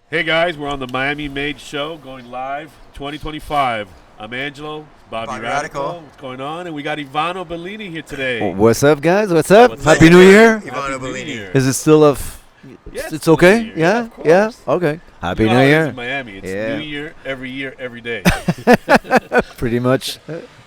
Hey guys, we're on the Miami Made Show going live 2025. I'm Angelo Bobby Radical. What's going on? And we got Ivano Bellini here today. What's up, guys? What's up? What's Happy up? New Year. Ivano Bellini. Is it still Yeah, it's okay? New Year. Yeah? Of course. Yeah? Okay. Happy You know New how it is Year. in Miami. It's Yeah. New Year, every day. Pretty much.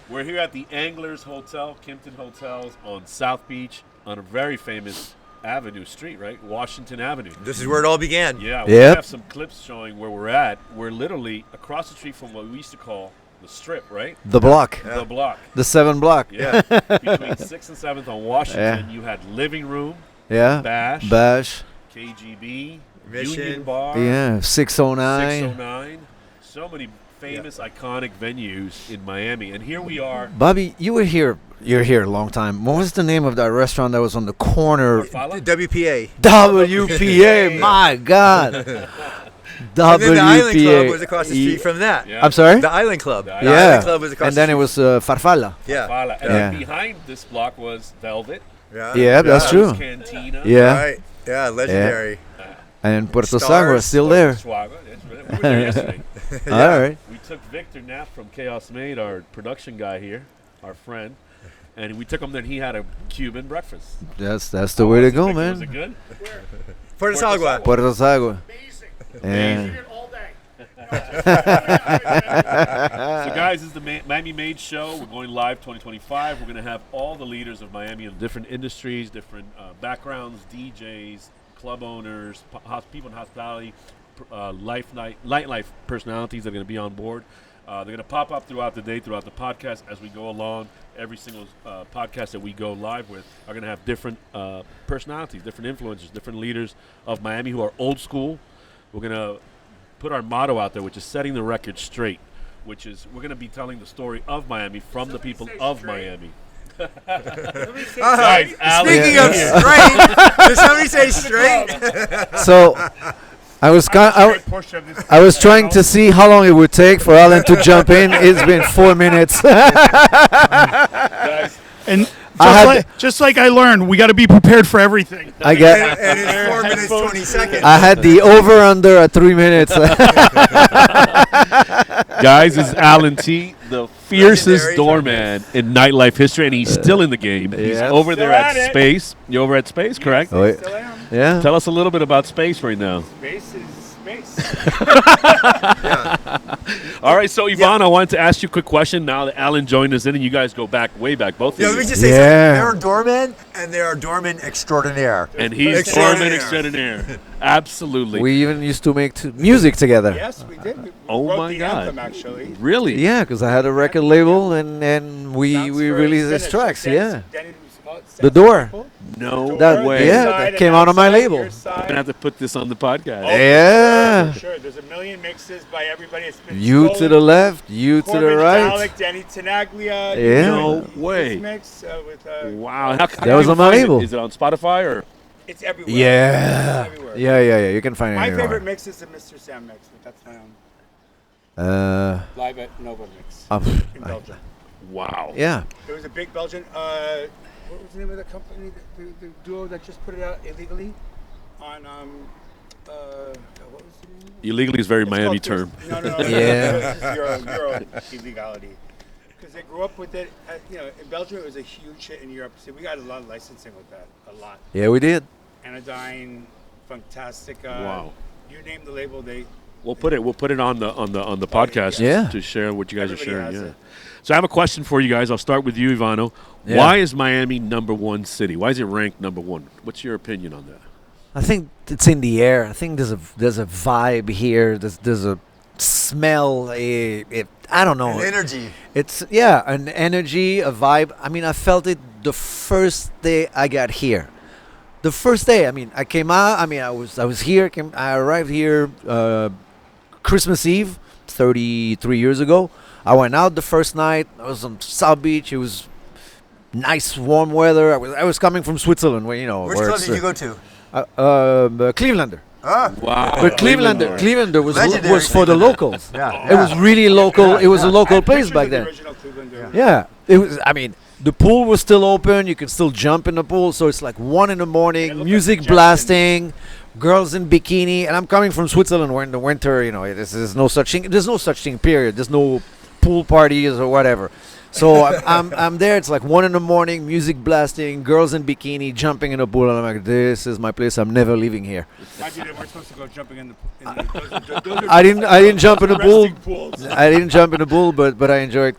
We're here at the Anglers Hotel, Kimpton Hotels on South Beach on a very famous avenue street, right? Washington Avenue. This is where it all began. Yeah, we Yep. have some clips showing where we're at. We're literally across the street from what we used to call the Strip, right? The block. The block. The 7 block. Yeah. Between 6th and 7th on Washington, you had Living Room, Yeah. Bash, Bash. KGB, Mission. Union Bar, Yeah. 609. 609. So many famous, iconic venues in Miami. And here we are. Bobby, you're here a long time. What was the name of that restaurant that was on the corner? Farfalla? WPA. WPA. My God. And then the Island Club was WPA. across the street from that. Yeah. I'm sorry? The Island Club. The The Yeah. Island Club was across And then the it was Farfalla. street. Yeah. Farfalla. And Yeah. then behind this block was Velvet. Yeah, that's true. Cantina. Yeah. Right. Yeah, legendary. And Puerto Stars. Sagua is still there. Swagger. We were there yesterday. All right. We took Victor Knapp from Chaos Made, our production guy here, our friend, and we took him that he had a Cuban breakfast. That's the way to go, Was man. it good? Puerto Sagua. Puerto Sagua. Amazing. Yeah. So, guys, this is the Miami Made Show. We're going live 2025. We're going to have all the leaders of Miami in different industries, different backgrounds, DJs, club owners, people in hospitality, nightlife personalities that are going to be on board. They're going to pop up throughout the day, throughout the podcast as we go along. Every single podcast that we go live with are going to have different personalities, different influencers, different leaders of Miami who are old school. We're going to put our motto out there, which is setting the record straight, which is we're going to be telling the story of Miami from the people of Miami. Guys, Alex, Speaking of straight, did somebody say straight? So I was trying to see how long it would take for Alan to jump in. It's been 4 minutes. guys, And I just like I learned, we got to be prepared for everything. I got. And it's 4 minutes, 20 seconds. I had the over under at 3 minutes. guys, this is Alan T, the fiercest Legendary doorman in nightlife history, and he's still in the game. He's Yeah. over there Still at at it. Space. You're over at Space, correct? Oh, Still am. yeah. Tell us a little bit about Space right now. Space is space. All right, so Ivano, I wanted to ask you a quick question now that Alan joined us in, and you guys go back, way back, both of Yeah, you. let me just say Yeah. something. There are doormen, and there are doormen extraordinaire. And he's doorman extraordinaire. Absolutely. We even used to make music together. Yes, we did. We Oh wrote my the God. Anthem, actually. Really? Yeah, because I had a record label and we Sounds very released these sinister. tracks. Dennis- Yeah. Dennis was called The Sounds Door. Simple. No That- way. yeah, Inside that and came out on my outside, label. your side. I'm going to have to put this on the podcast. Oh, Yeah. For sure. There's a million mixes by everybody. It's been You to the left, you to the Corbin right. Dalek, Danny Tenaglia. Yeah. No This way. mix with, Wow. How That can was you on my find it? label. Is it on Spotify or? It's everywhere. Yeah. It's everywhere. Yeah. You can find it My anywhere. favorite mix is the Mr. Sam mix, but that's my own. Live at Nova mix in Belgium. Wow. Yeah. There was a big Belgian. What was the name of the company? The duo that just put it out illegally on what was the name? Illegally is a very It's Miami called term. No. Yeah. This is Euro illegality. Because they grew up with it. In Belgium, it was a huge hit in Europe. See, we got a lot of licensing with that. A lot. Yeah, we did. Anodyne, Fantastica. Wow. You name the label, they. We'll put it on the podcast Yeah. to share what you guys Everybody are sharing. has Yeah. it. So I have a question for you guys. I'll start with you, Ivano. Yeah. Why is Miami #1 city? Why is it ranked #1? What's your opinion on that? I think it's in the air. I think there's a vibe here. There's a smell. I don't know. An energy. It's an energy, a vibe. I mean, I felt it the first day I got here. The first day, I mean, I came out. I mean, I was here. I arrived here Christmas Eve, 33 years ago. I went out the first night. I was on South Beach. It was nice, warm weather. I was coming from Switzerland, where Which where club it's, did you go to? Clevelander. Ah, Wow. But Clevelander Legendary was for the Clevelander. locals. yeah. It was really local. It was a local place Pictures back of the then. original Clevelander. Yeah, it was. I mean, the pool was still open. You could still jump in the pool. So it's like 1 in the Yeah, morning, look at music Jackson. blasting, girls in bikini, and I'm coming from Switzerland where in the winter, there's no such thing. There's no such thing. Period. There's no pool parties or whatever. So I'm there. It's like 1 a.m, music blasting, girls in bikini jumping in a pool, and I'm like, this is my place. I'm never leaving here. Imagine that we're supposed to go jumping in the. Those are I didn't jump in the pool. resting pools. I didn't jump in the pool, but I enjoyed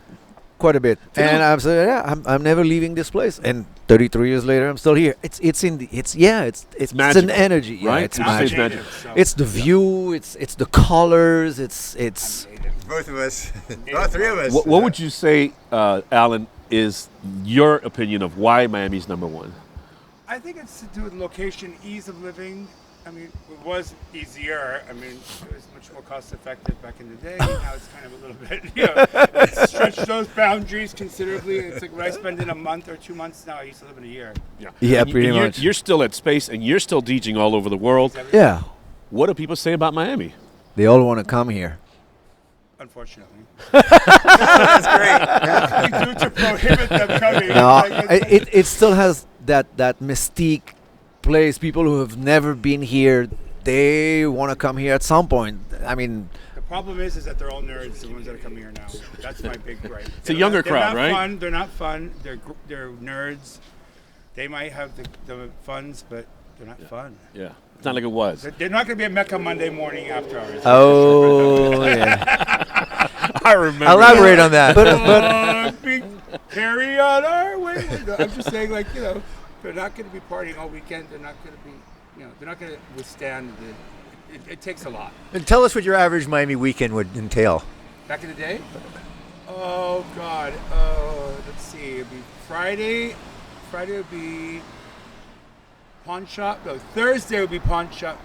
quite a bit. And I'm saying, I'm never leaving this place. And 33 years later, I'm still here. It's an magical, energy, yeah, right? it's It's magic. magical. It's the view. It's the colors. It's. Both of us. All three of us. What would you say, Alan, is your opinion of why Miami's number one? I think it's to do with location, ease of living. I mean, it was easier. I mean, it was much more cost effective back in the day. Now it's kind of a little bit, it's stretched those boundaries considerably. It's like what I spend in a month or 2 months now, I used to live in a year. Yeah, And pretty you're, much. You're still at Space, and you're still DJing all over the world. Yeah, What do people say about Miami? they all want to come here. Unfortunately. That's great. We do to prohibit them coming. No, It's it still has that mystique place. People who have never been here, they want to come here at some point. I mean, the problem is that they're all nerds, the ones that are coming here now. That's my big gripe. It's a younger crowd, they're right? not fun. They're not fun. They're nerds. They might have the funds, but they're not fun. Yeah, it's not like it was. They're not going to be at Mecca Monday morning after hours. oh yeah. I remember. Elaborate on that. But Big carry on our way. No, I'm just saying, like, they're not going to be partying all weekend. They're not going to be, they're not going to withstand it takes a lot. And tell us what your average Miami weekend would entail. Back in the day? Oh, God. Let's see. It'd be Friday. Friday would be pawn shop. No, Thursday would be pawn shop.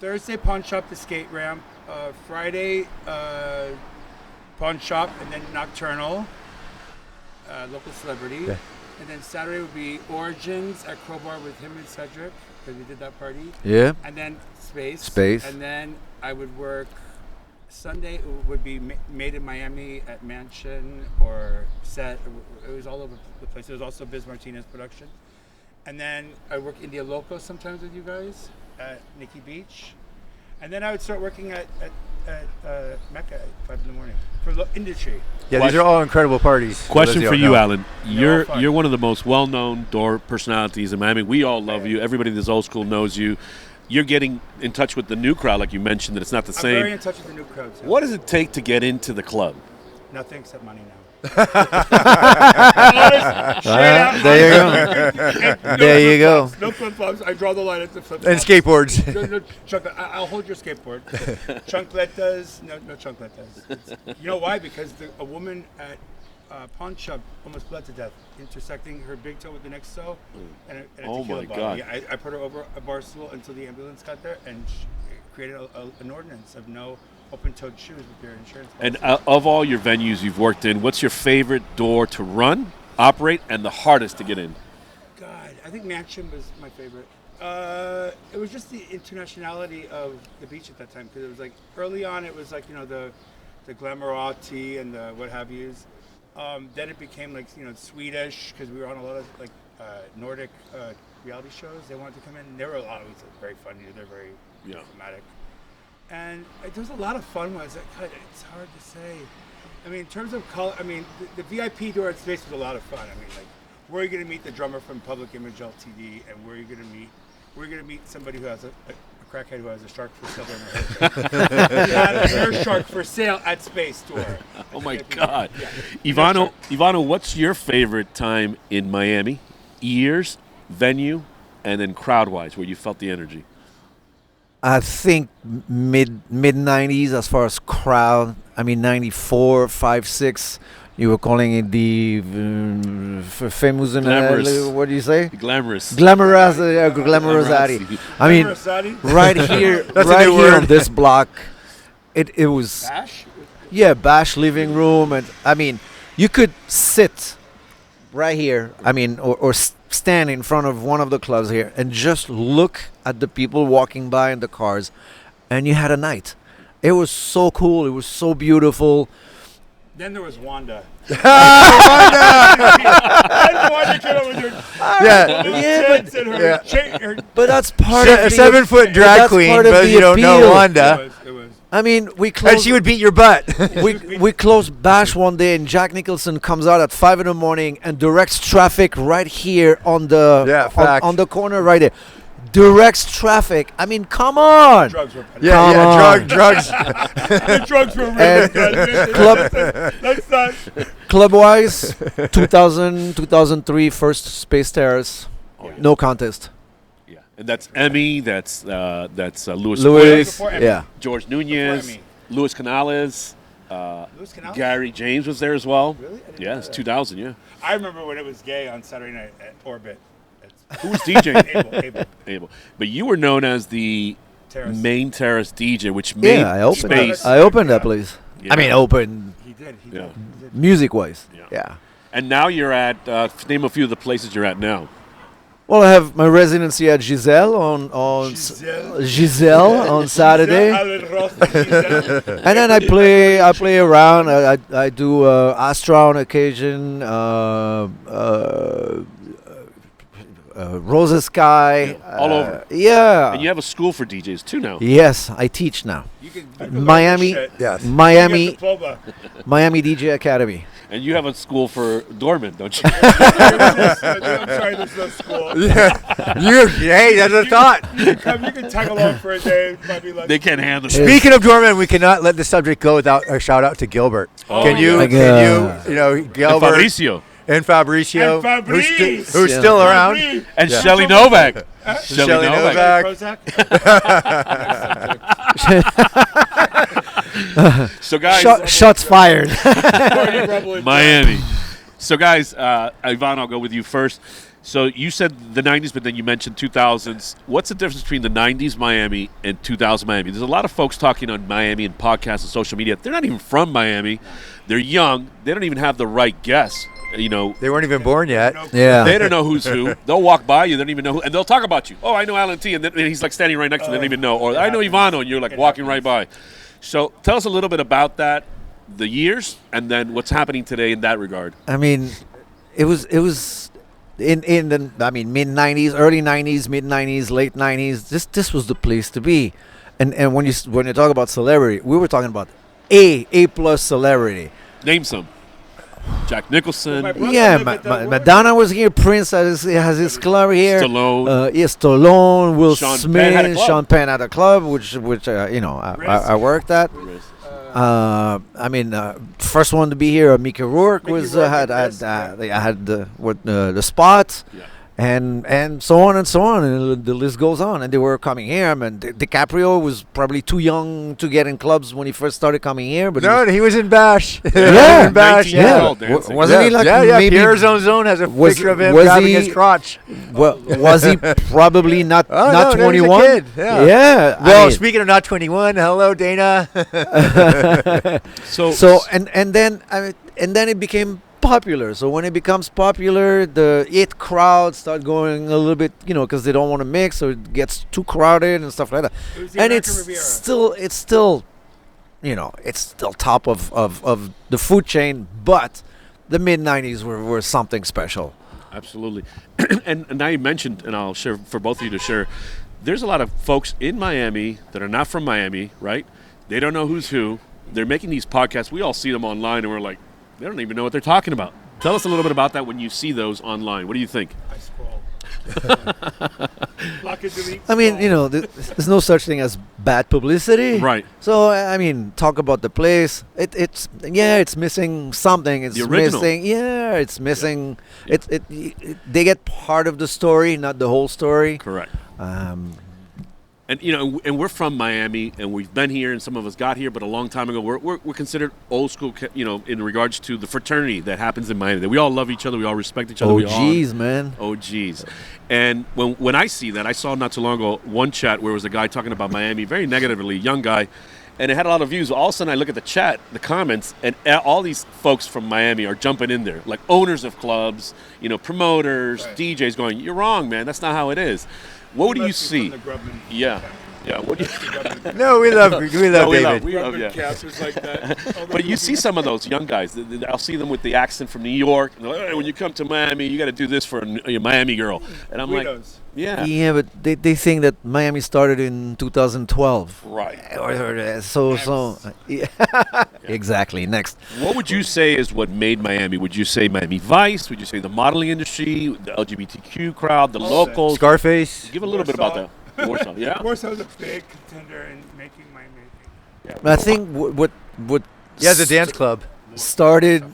Thursday, pawn shop, the skate ramp. Friday, pawn shop, and then nocturnal, local celebrity. Yeah. And then Saturday would be Origins at Crowbar with him and Cedric, because we did that party. yeah. And then Space. Space. And then I would work Sunday would be made in Miami at Mansion or set. It was all over the place. There was also Biz Martinez production. And then I work India Loco sometimes with you guys at Nikki Beach. And then I would start working at Mecca at 5 in the morning for industry. Yeah, these are all incredible parties. Question Those for don't you, know. Alan. They're all fun. You're one of the most well-known door personalities in Miami. We all love you. Everybody that's old school knows you. You're getting in touch with the new crowd, like you mentioned, that it's not the I'm very same. in touch with the new crowds. What does it take to get into the club? Nothing except money now. There you go. There you go. No flip-flops. I draw the line at the flip-flops. And skateboards. No I'll hold your skateboard. Chunkletas, no chunkletas. You know why? Because a woman at pawn shop almost bled to death, intersecting her big toe with the next toe, and a Oh tequila my bottle. God. Yeah, I put her over a bar stool until the ambulance got there, and created an ordinance of no open-toed shoes with your insurance policy. And of all your venues you've worked in, what's your favorite door to run, operate, and the hardest to get in? God, I think Mansion was my favorite. It was just the internationality of the beach at that time, because it was like early on, it was like the glamourati and the what have yous. Then it became like Swedish, because we were on a lot of like Nordic reality shows. They wanted to come in. They were always very funny. They're very dramatic. And there's a lot of fun ones. God, it's hard to say. I mean, in terms of color, I mean, the VIP door at Space was a lot of fun. I mean, like, where are you going to meet the drummer from Public Image LTD, and where are you going to meet somebody who has a crackhead who has a shark for sale in her He had a hair shark for sale at Space Door. Oh my God. Yeah. Ivano, what's your favorite time in Miami? Years, venue, and then crowd-wise, where you felt the energy? I think mid 90s as far as crowd. I mean 94, 5, 6. You were calling it the famous and Glamorous. what do you say? Glamorous. Glamorosity. I mean, Glamorosity? right here, That's a right new here word. on this block, it was Bash? Bash living room, and I mean, you could sit right here. I mean, or stand in front of one of the clubs here and just look at the people walking by in the cars, and you had a night. It was so cool. It was so beautiful. Then there was Wanda. Wanda! Wanda came over with her Yeah. little Yeah, tits and her But that's part of A the 7-foot drag that's queen, part of but the you don't know appeal. Wanda. It was. I mean, we And closed. she would beat your butt. we closed Bash one day, and Jack Nicholson comes out at 5 in the morning and directs traffic right here on the Yeah, fact. on the corner right there. Directs traffic. I mean, come on. Drugs were Yeah, Come yeah, on. drugs. The drugs were really And good. club Let's not. club-wise, 2000, 2003, first Space Terrace, Oh, yeah. no contest. Yeah, and that's Emmy. That's Louis. Louis, before Emmy. yeah. George Before Nunez, Emmy. Luis Canales, Luis Canales? Gary James was there as well. Really? I didn't Yeah, know it's that. 2000. Yeah. I remember when it was gay on Saturday night at Orbit. Who was DJing? Abel. Abel. But you were known as the Terrace. main terrace DJ, which made Yeah, I opened space. I opened that place. Yeah. I mean, open He did. He Yeah. did. He did. music-wise. Yeah. Yeah. And now you're at name a few of the places you're at now. Well, I have my residency at Giselle on Giselle. Giselle on Saturday. Alan Ross, Giselle. And then I play around. I do Astra on occasion, Rosa Sky. All over. Yeah. And you have a school for DJs too now. Yes, I teach now. You can learn Miami, this shit. Yes. You get a Miami, diploma. Miami DJ Academy. And you have a school for doormen, don't you? I'm sorry, there's no school. Hey, that's a thought. You can tag along for a day. Might be like, They can't handle Yeah. it. Speaking of doormen, we cannot let the subject go without a shout out to Gilbert. Oh, Can you, Like, you know, Gilbert Fabricio. and Fabricio, And Fabrice. who's Yeah. still around. Fabrice. And Yeah. Shelly Novak. Shelly Novak. Prozac? So guys, Shots fired. Party rebel in Miami. So guys, Ivano, I'll go with you first. So you said the 90s, but then you mentioned 2000s. What's the difference between the 90s Miami and 2000 Miami? There's a lot of folks talking on Miami and podcasts and social media. They're not even from Miami. They're young. They don't even have the right guess. You know, They weren't even born yet. Yeah. they don't know who's who. They'll walk by you. They don't even know who. And they'll talk about you. Oh, I know Alan T. And then he's like standing right next to them. They don't even know. Or I know Ivano. And you're like walking right by. So tell us a little bit about that, the years, and then what's happening today in that regard. I mean, it was in the mid '90s, early '90s, mid '90s, late '90s. This was the place to be, and when you talk about celebrity, we were talking about A plus celebrity. Name some. Jack Nicholson. My brother Yeah, lived at the Warren. Madonna was here. Prince has his club here. Stallone. Yes, Stallone, Will Sean Penn Smith, had a club. Sean Penn had a club, which I worked at. First one to be here, Mickey Rourke Mickey was Rourke had and Chris, right. I had the spot, Yeah. and so on and so on, and the list goes on. And they were coming here. I mean, DiCaprio was probably too young to get in clubs when he first started coming here, but No, he was in Bash. Yeah. in Bash. 19 years Yeah. old, dancing. wasn't he like yeah, maybe Pierre Zone has a was- picture of him was grabbing he- his crotch. was he probably not Oh, not no, he was a 21? kid, yeah. Yeah. I Well, mean, speaking of not 21, hello, Dana. So and then it became popular. So when it becomes popular, the it crowd start going a little bit, because they don't want to mix, so it gets too crowded and stuff like that. It was the And American it's Riviera. still, it's still top of the food chain. But the mid '90s were something special. absolutely. and now you mentioned, and I'll share for both of you to share, there's a lot of folks in Miami that are not from Miami, right? They don't know who's who. They're making these podcasts. We all see them online, and we're like, they don't even know what they're talking about. Tell us a little bit about that when you see those online. What do you think? I scroll. Lock and delete, I mean, scroll. there's no such thing as bad publicity. Right. So I mean, talk about the place. It's missing something. It's The original. missing. Yeah, it's missing. It they get part of the story, not the whole story. Correct. And And we're from Miami, and we've been here, and some of us got here, but a long time ago. We're considered old school, in regards to the fraternity that happens in Miami. That we all love each other, we all respect each other. we all OGs, man. OGs. And when I see that, I saw not too long ago one chat where it was a guy talking about Miami very negatively, young guy, and it had a lot of views. All of a sudden, I look at the chat, the comments, and all these folks from Miami are jumping in there, like owners of clubs, promoters, Right. DJs, going, "You're wrong, man. That's not how it is." What do you Left me see? from the Grubman Yeah. camp. Yeah. What do you, No, we love David. we love, Rubber yeah. caps like that. But you see some of those young guys. I'll see them with the accent from New York. And they're like, hey, when you come to Miami, you got to do this for a Miami girl. And I'm like, Guidos. yeah. Yeah, but they think that Miami started in 2012. Right. Yeah. Exactly. Next. What would you say is what made Miami? Would you say Miami Vice? Would you say the modeling industry, the LGBTQ crowd, the locals? Scarface. Give a little bit about that. Warsaw, yeah. Warsaw's a big contender in making my making. I think what Yeah, the dance club. started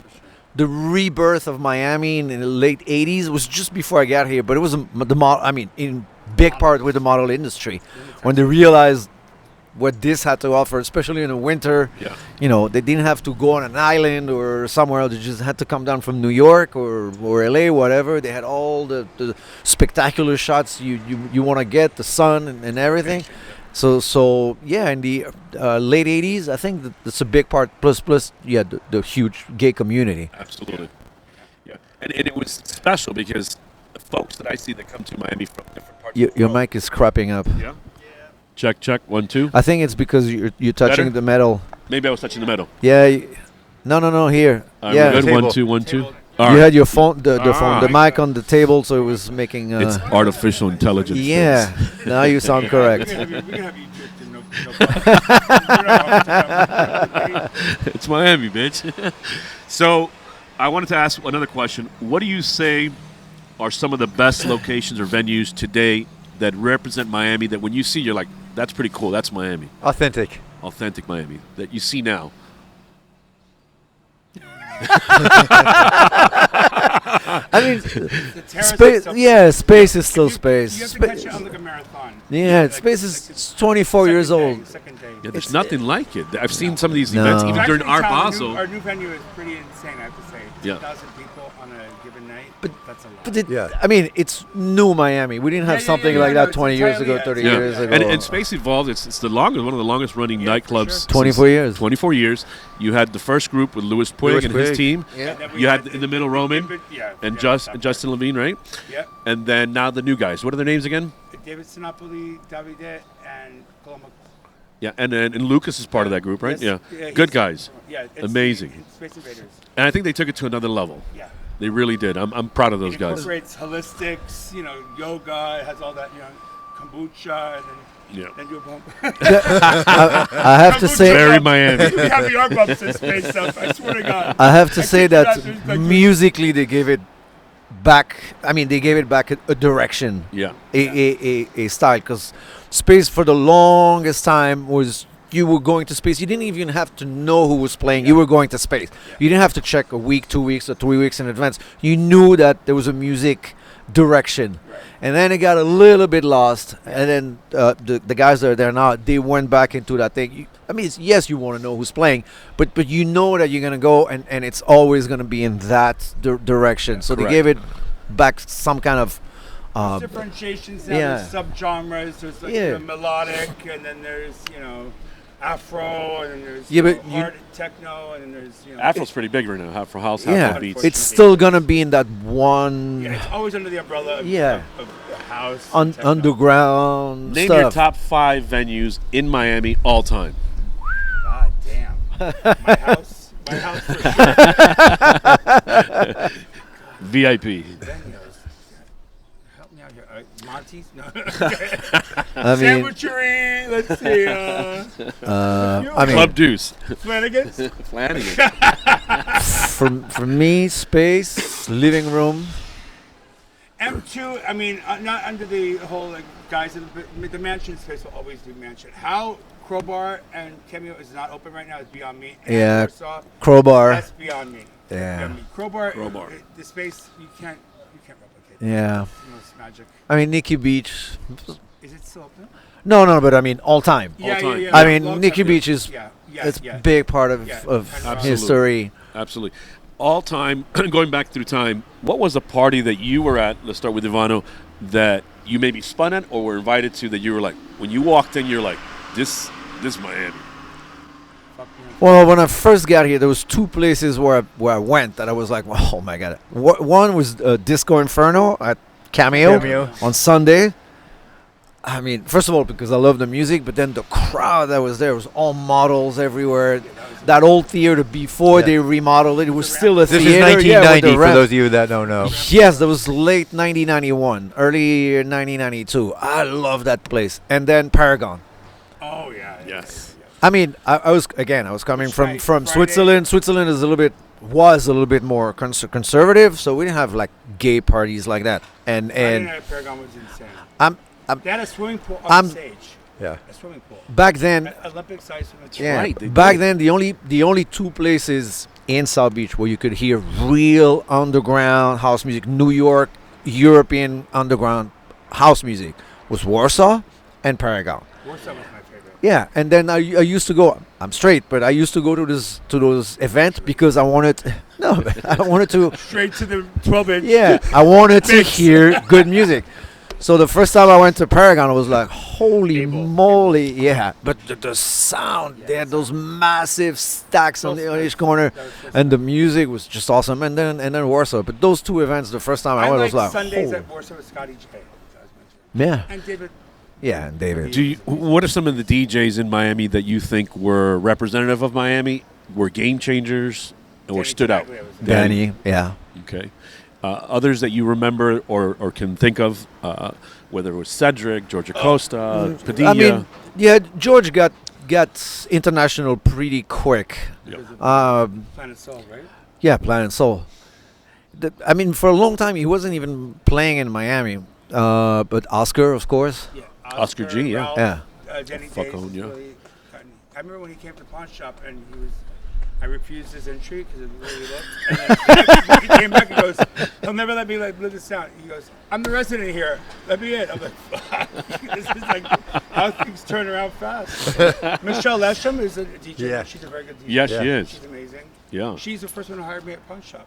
the rebirth of Miami in the late 80s was just before I got here, but it was in big part with the model industry when they realized what this had to offer, especially in the winter. Yeah. You know, they didn't have to go on an island or somewhere else. They just had to come down from New York or LA, whatever. They had all the spectacular shots you want to get, the sun and everything. So yeah, in the late 80s, I think that's a big part. Plus, yeah, the huge gay community. Absolutely. Yeah. And it was special because the folks that I see that come to Miami from different parts of the Your world. mic is crapping up. Yeah. Check. 1, 2. I think it's because you're touching Better? the metal. Maybe I was touching the metal. Yeah. No. Here. All right, Yeah. we're good. Table. 1, 2, 1, 2. Table. All You right. had your phone, the mic on the table, so it was making. It's artificial intelligence. Yeah. Now you sound We correct. can have you dripped in no It's Miami, bitch. So, I wanted to ask another question. What do you say are some of the best locations or venues today that represent Miami that when you see, you're like, that's pretty cool. That's Miami. Authentic. Authentic Miami that you see now. I mean, The terrace space. itself- Yeah, space is still You space. have to catch it on like a marathon. Yeah, Like- space like is the it's 24 years second old. day, second day. Yeah, there's It's- nothing like it. I've seen some of these No. events, It's even during Actually, Art Tom, Basel. Our new venue is pretty insane, I have to say. Yeah. 2,000 people on a given night. But- That's a lot. But Yeah. I mean, it's new Miami. We didn't have Yeah, something yeah, like no, that it's 20 years ago, entirely- 30 Yeah. years ago. And Space Evolved, it's the longest, one of the longest running Yeah, for nightclubs. sure. 24 years. 24 years. You had the first group with Louis Puig Louis and his Puig. team. Yeah. And then we You had in the middle Roman yeah, and yeah, Justin Levine, right? Yeah. And then now the new guys. What are their names again? David Sinopoli, Davide, and Colombo. Yeah, and Lucas is part of that group, right? Yes. Yeah. Good guys. Yeah. It's Amazing. Space Invaders. And I think they took it to another level. Yeah. They really did. I'm proud of those It guys. incorporates holistics, yoga. It has all that, kombucha, and Yeah. then you a bump. I have to say, Very Miami. We have the arm bumps in space stuff. I swear to God. I have to say kid you not, that there's like- musically they gave it back. I mean, they gave it back a direction, Yeah. a style. Because space for the longest time was you were going to space. You didn't even have to know who was playing. You were going to space. You didn't have to check a week, 2 weeks, or 3 weeks in advance. You knew that there was a music direction. And then it got a little bit lost, and then the guys that are there now, they went back into that thing. I mean, yes, you want to know who's playing, but you know that you're gonna go, and it's always gonna be in that direction. So Correct. they gave it back some kind of. There's differentiations now. yeah. There's subgenres. There's like Yeah. the melodic, and then there's Afro, and then there's Yeah, but you- hard techno, and then there's Afro's pretty big right now. Afro house, Afro Yeah, beats. it's still gonna be in that one Yeah, it's always under the umbrella of, Yeah. of house. techno. underground Name stuff. your top 5 venues in Miami all time. God damn. My house. My house for sure. VIP. Venues. Help me out here. Monty's? No. I mean, Sandwichery. Let's see. I mean, Club Deuce. Flanagan's. Flanagan. for me, space, living room. M2, I mean, not under the whole like guise of the mansion space will always do mansion. How Crowbar and Cameo is not open right now is beyond me. And Yeah. Warsaw, Crowbar. that's beyond me. Yeah. Beyond me. Crowbar. Crowbar. The space you can't replicate. Yeah. It's magic. I mean, Nikki Beach. Is it still open? No, but I mean, all time. time. I mean, Long Nikki time, Beach is yeah, it's yeah. big part of, Yeah, of absolutely. history. Absolutely. All time, going back through time, what was a party that you were at, let's start with Ivano, that you maybe spun at or were invited to that you were like, when you walked in, you're like, this Miami. Well, when I first got here, there was 2 places where I went that I was like, oh my god. One was Disco Inferno at Cameo. Cameo. On Sunday. I mean, first of all, because I love the music, but then the crowd that was there was all models everywhere. That old theater before Yeah. they remodeled it, it was still a This is theater. 1990 with the for those of you that don't know. Yes, that was late 1991, early 1992. I love that place. And then Paragon. Oh yeah. Yes. I mean, I was coming from Friday. Switzerland. Switzerland is was a little bit more conservative, so we didn't have like gay parties like that. And Friday night at Paragon was insane. I'm They had a swimming pool I'm- on stage. Yeah. A swimming pool. back then. Olympic size swimming pool. Yeah, right, they back did. then the only two places in South Beach where you could hear real underground house music, New York, European underground house music, was Warsaw and Paragon. Warsaw was my favorite. Yeah, and then I used to go. I'm straight, but I used to go to those events because I wanted. No, I wanted to. Straight to the 12-inch. Yeah, I wanted to hear good music. So the first time I went to Paragon, I was like, "Holy moly!" Yeah, but the sound, they had those massive stacks on each corner, and the music was just awesome. And then Warsaw. But those two events, the first time I I went, like was like, Sundays "Holy-" at Warsaw with Scotty J. as mentioned. yeah, And David. yeah, and David. What are some of the DJs in Miami that you think were representative of Miami, were game changers, or Danny stood out? Tenaglia was Danny, yeah. Okay. Others that you remember or can think of, whether it was Cedric, Georgia Costa, Padilla. I mean, yeah, George got international pretty quick. Yep. Planet Soul, right? Yeah, Planet Soul. I mean, for a long time, he wasn't even playing in Miami. But Oscar, of course. Yeah. Oscar G, yeah. Ralph, Yeah. Jenny Fuck Days on, was yeah. really gotten- I remember when he came to Pawn Shop and I refused his entry because of the way he looked. And then he came back and goes, he'll never let me live this down. He goes, I'm the resident here. Let me in. I'm like, fuck. This is like how things turn around fast. Michelle Lesham is a DJ. Yeah. She's a very good DJ. Yes, Yeah. she is. She's amazing. Yeah. She's the first one who hired me at Pawn Shop.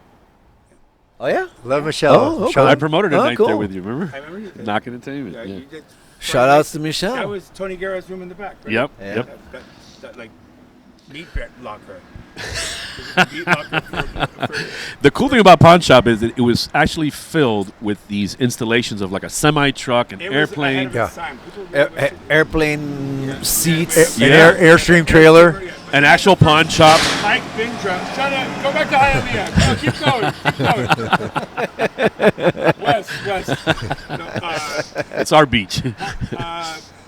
Oh, yeah? Love Michelle. Oh, okay. Sean- I promoted a Oh, night cool. there with you, remember? I remember you did. Knock Entertainment. Yeah, Yeah. you did. Shout outs to Michelle. That was Tony Guerra's room in the back, right? Yep. Yeah. Yep. That like meat locker. Meat locker for The cool thing about Pawn Shop is that it was actually filled with these installations of like a semi truck, an it was ahead airplane. of Yeah. its time. People really wish it- Airplane seats. An Yeah. Airstream trailer. An actual pawn shop. Mike Bindra. Shut up. Go back to Hialeah. Keep going. West. No, It's our beach.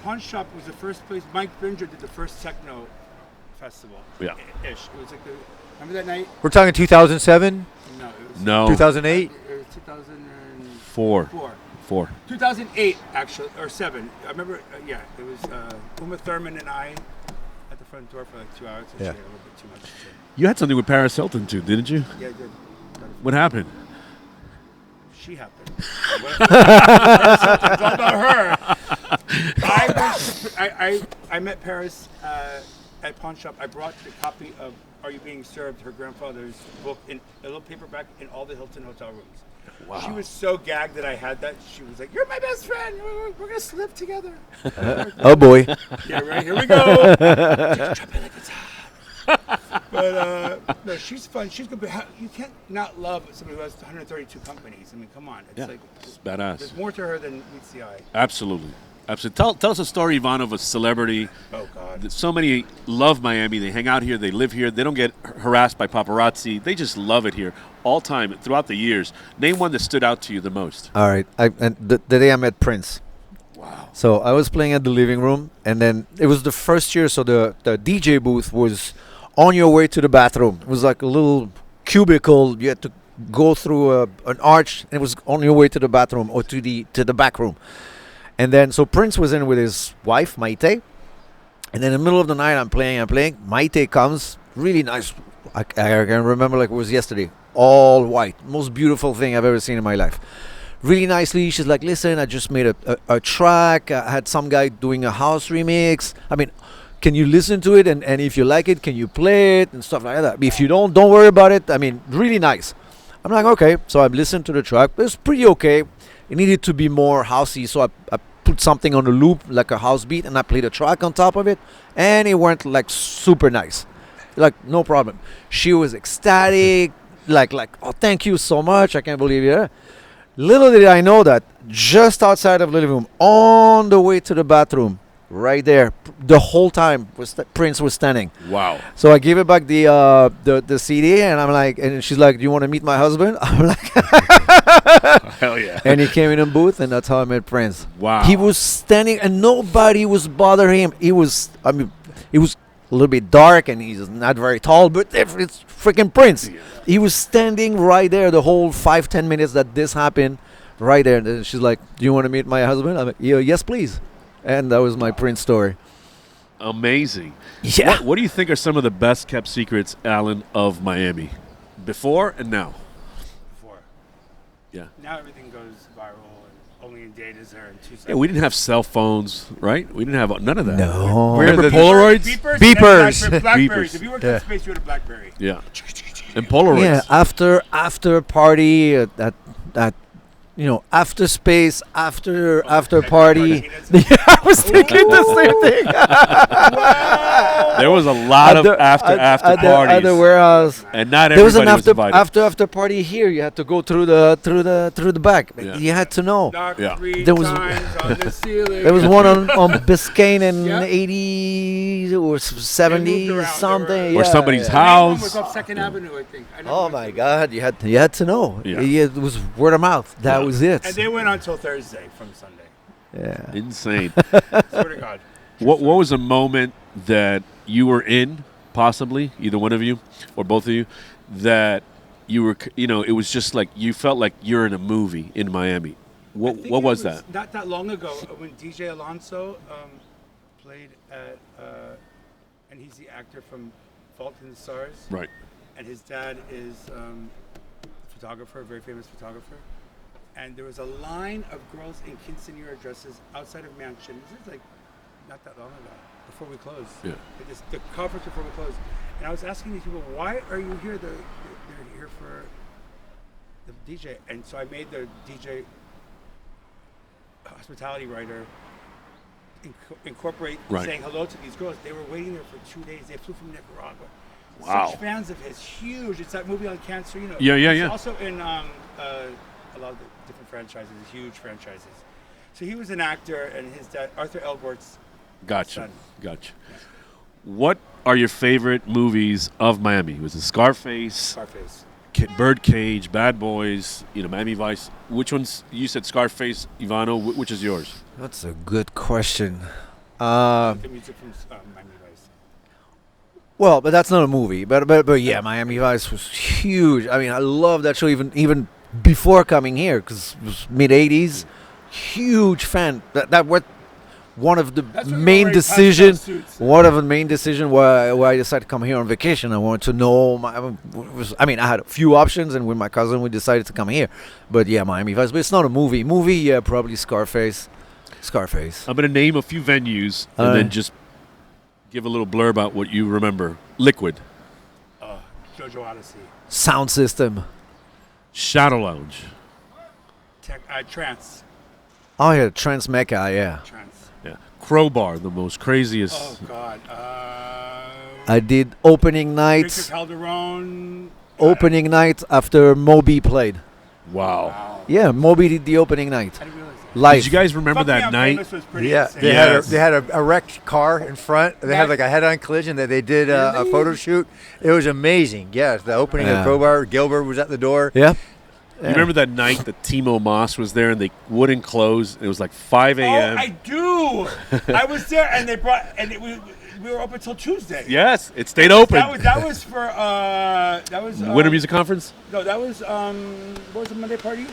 Pawn Shop was the first place. Mike Bindra did the first techno festival. Yeah. Ish. It was like the. Remember that night? We're talking 2007, No. It was. No. 2008. It was 2004. 4. 2008, actually, or 7. I remember, yeah, it was Uma Thurman and I at the front door for like 2 hours. And Yeah. she had a little bit too much to say. You had something with Paris Hilton too, didn't you? Yeah, I did. What happened? She happened. It's all about her. I met Paris at Pawn Shop. I brought the copy of Are You Being Served, her grandfather's book, in a little paperback in all the Hilton hotel rooms. Wow. She was so gagged that I had that. She was like, "You're my best friend. We're gonna sleep together." Oh, boy. Yeah, right. Here we go. Drop it like it's hot. But no, she's fun. She's good. But you can't not love somebody who has 132 companies. I mean, come on. It's Yeah. like It's badass. there's more to her than meets the eye. Absolutely. Absolutely. Tell us a story, Ivano, of a celebrity. Oh God. That so many love Miami. They hang out here. They live here. They don't get harassed by paparazzi. They just love it here all time throughout the years. Name one that stood out to you the most. All right. And the day I met Prince. Wow. So I was playing at the living room, and then it was the first year, so the DJ booth was on your way to the bathroom. It was like a little cubicle. You had to go through an arch, and it was on your way to the bathroom or to the back room. And then, so Prince was in with his wife, Maite. And then in the middle of the night, I'm playing. Maite comes, really nice. I can remember like it was yesterday. All white. Most beautiful thing I've ever seen in my life. Really nicely, she's like, listen, I just made a track. I had some guy doing a house remix. I mean, can you listen to it? And if you like it, can you play it? And stuff like that. If you don't worry about it. I mean, really nice. I'm like, okay. So I've listened to the track. It was pretty okay. It needed to be more housey, so I put something on the loop, like a house beat, and I played a track on top of it, and it went like super nice. Like, no problem. She was ecstatic, like, oh, thank you so much. I can't believe it. Little did I know that just outside of the living room, on the way to the bathroom, right there, the whole time Prince was standing. Wow. So I gave it back the CD, and I'm like, and she's like, "Do you want to meet my husband?" I'm like, Hell yeah. and he came in the booth, and that's how I met Prince. Wow. He was standing, and nobody was bothering him. It was a little bit dark, and he's not very tall, but it's freaking Prince. Yeah. He was standing right there the whole 5-10 minutes that this happened, right there. And then she's like, "Do you want to meet my husband?" I'm like, "Yeah, yes, please." And that was my Prince story. Amazing. Yeah. What do you think are some of the best kept secrets, Alan, of Miami? Before and now? Before. Yeah. Now everything goes viral, and only in datas there in 2 seconds. Yeah, we didn't have cell phones, right? We didn't have none of that. No. Remember the- Polaroids? Beepers. And then Blackberries. Beepers. If you worked Yeah. in space, you had a Blackberry. Yeah. And Polaroids. Yeah, after party after space, after party. Yeah, I was thinking the same thing. There was a lot of after parties. At the warehouse. And not There was everybody an invited. after party here. You had to go through the back. Yeah. You had to know. Knock Yeah. 3 There was- times on the ceiling. There was one on Biscayne in Yeah. 80 or 70 around. something. Or yeah, somebody's yeah. The main one house. was off 2nd Avenue, I think. I never Oh went my to it. God! You had to know. Yeah. It was word of mouth. That Yeah. was it. And they went on till Thursday from Sunday. Yeah. Insane. Swear to God. What was a moment that you were in, possibly, either one of you or both of you, that you were, it was just like you felt like you're in a movie in Miami? I What think what it was that? Not that long ago when DJ Alonso played at, and he's the actor from Fault in the Stars, Right. and his dad is a photographer, a very famous photographer. And there was a line of girls in quinceanera dresses outside of Mansion. This is like not that long ago, before we closed. Yeah. The conference before we closed. And I was asking these people, why are you here? They're here for the DJ. And so I made the DJ hospitality writer incorporate Right. saying hello to these girls. They were waiting there for 2 days. They flew from Nicaragua. Wow. Such fans of his, huge. It's that movie on cancer, Yeah, yeah, It's yeah. also in a lot of the different franchises, huge franchises. So he was an actor, and his dad, Arthur Elgort's Gotcha. son. Gotcha. What are your favorite movies of Miami? Was it Scarface, Scarface. Birdcage, Bad Boys, Miami Vice? Which ones? You said Scarface, Ivano. Which is yours? That's a good question. The music from Miami Vice. Well, but that's not a movie. But yeah, Miami Vice was huge. I mean, I love that show even before coming here because it was mid '80s. Huge fan. That what one of the That's when we main were wearing decision. pastel suits. One of the main decision why I decided to come here on vacation. I wanted to know. I had a few options, and with my cousin, we decided to come here. But yeah, Miami Vice. But it's not a movie. Movie, yeah, probably Scarface. Scarface. I'm going to name a few venues and then just give a little blurb about what you remember. Liquid, JoJo Odyssey. Sound System. Shadow Lounge, Trance. Oh yeah, Trans Mecca. Yeah. Trance. yeah, Crowbar, the most craziest. Oh, God. I did opening Richard nights. Calderon. Opening night after Moby played. Wow. Wow. Yeah, Moby did the opening night. I didn't realize that. Live. Did you guys remember Fuck Me, that I'm night? Famous was pretty Yeah, insane. they had a wrecked car in front. They had like a head-on collision that they did a photo shoot. It was amazing. Yeah, the opening Yeah. of Crowbar. Gilbert was at the door. Yeah. You remember that night that Timo Moss was there and they wouldn't close? It was like 5 Oh, a.m. I do. I was there, and they brought, we were open until Tuesday. Yes, it stayed open. That was for that was Winter Music Conference? No, that was what was the Monday party?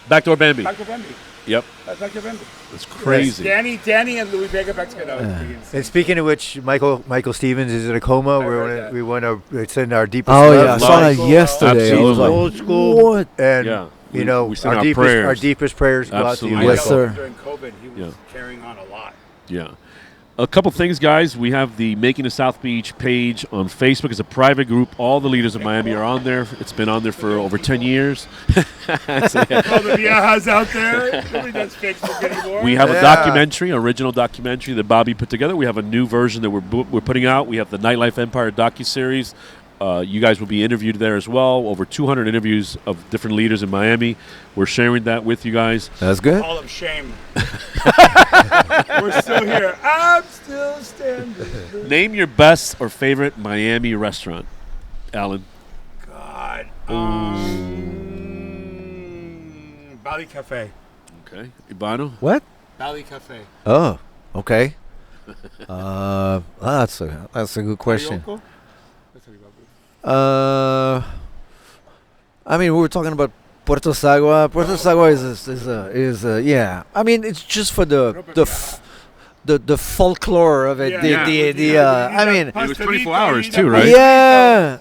Backdoor Bambi. Backdoor Bambi. Yep. Backdoor Bambi. It's crazy. Danny and Louis Vega back together. That was pretty insane. And speaking of which, Michael Stevens is in a coma. heard We want to send our deepest Oh yeah, I love. saw that Love. yesterday. I was Absolutely. like, Old school. what? And Yeah. you know, we send our our deepest prayers go out to Absolutely. you, Yes, Michael. sir. During COVID, he was Yeah. carrying on a lot. Yeah. A couple things, guys. We have the Making of South Beach page on Facebook. It's a private group. All the leaders of Miami are on there. It's been on there for over 10 years. All the viejas out there. Nobody does Facebook anymore. We have a Yeah. documentary, original documentary that Bobby put together. We have a new version that we're putting out. We have the Nightlife Empire docuseries. You guys will be interviewed there as well. Over 200 interviews of different leaders in Miami. We're sharing that with you guys. That's good. All of shame. We're still here. I'm still standing. Name your best or favorite Miami restaurant, Alan. God. Bali Cafe. Okay. Ivano? What? Bali Cafe. Oh, okay. That's a good question. Ayoko? That's what you got. I mean, we were talking about Puerto Sagua. Puerto Sagua is yeah. I mean, it's just for the folklore of it. I mean, It was 24 hours too, right? yeah.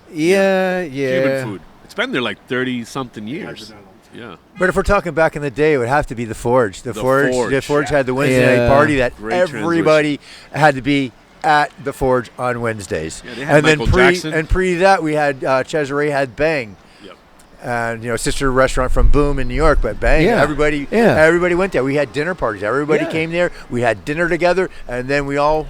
Cuban food. It's been there like 30-something years. Yeah. But if we're talking back in the day, it would have to be the Forge. The Forge had the Wednesday Yeah. night party that Great everybody had to be at the Forge on Wednesdays. Yeah, they had and then Michael Jackson. pre that we had Cesare had Bang. Yep. And sister restaurant from Boom in New York, but Bang. Yeah. Everybody went there. We had dinner parties. Everybody Yeah. came there. We had dinner together, and then we all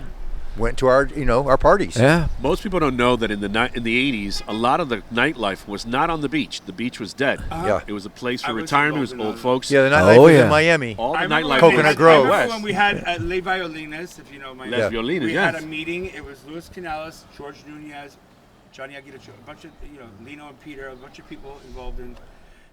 went to our our parties. Yeah. Most people don't know that in the 80s, a lot of the nightlife was not on the beach. The beach was dead. Yeah. It was a place I for was retirement. It was involved in old that. folks. Yeah, the nightlife Oh, was yeah. in Miami. All the I remember nightlife when we Coconut had- Grove. I remember when we had Les Violines, if you know my Les Violines, we yes. had a meeting. It was Luis Canales, George Nunez, Johnny Aguirre, a bunch of Lino and Peter, a bunch of people involved in.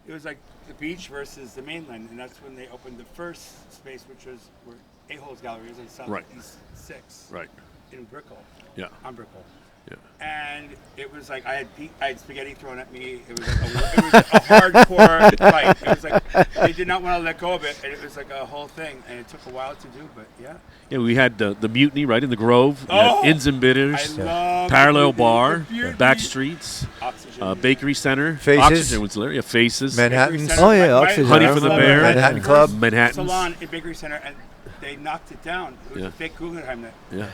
It was like the beach versus the mainland, and that's when they opened the first space, which was where A-Holes Gallery is on South Right. East 6 Right. in Brickell. Yeah. On Brickell. Yeah. And it was like I had spaghetti thrown at me. It was like a hardcore fight. It was like they did not want to let go of it, and it was like a whole thing. And it took a while to do, but yeah. Yeah, we had the mutiny right in the Grove. We Oh! had Inns and Bitters, I love Parallel the Bar, beauty. Back Streets, Oxygen. Bakery Center, Faces. Oxygen was there. Yeah, Faces, Manhattan's Center. Oh, yeah, My- Oxygen. Honey I for the remember Bear, that. Manhattan Club. Manhattan's. Salon in Bakery Center, and they knocked it down. It was Yeah. a fake Guggenheim that. Yeah.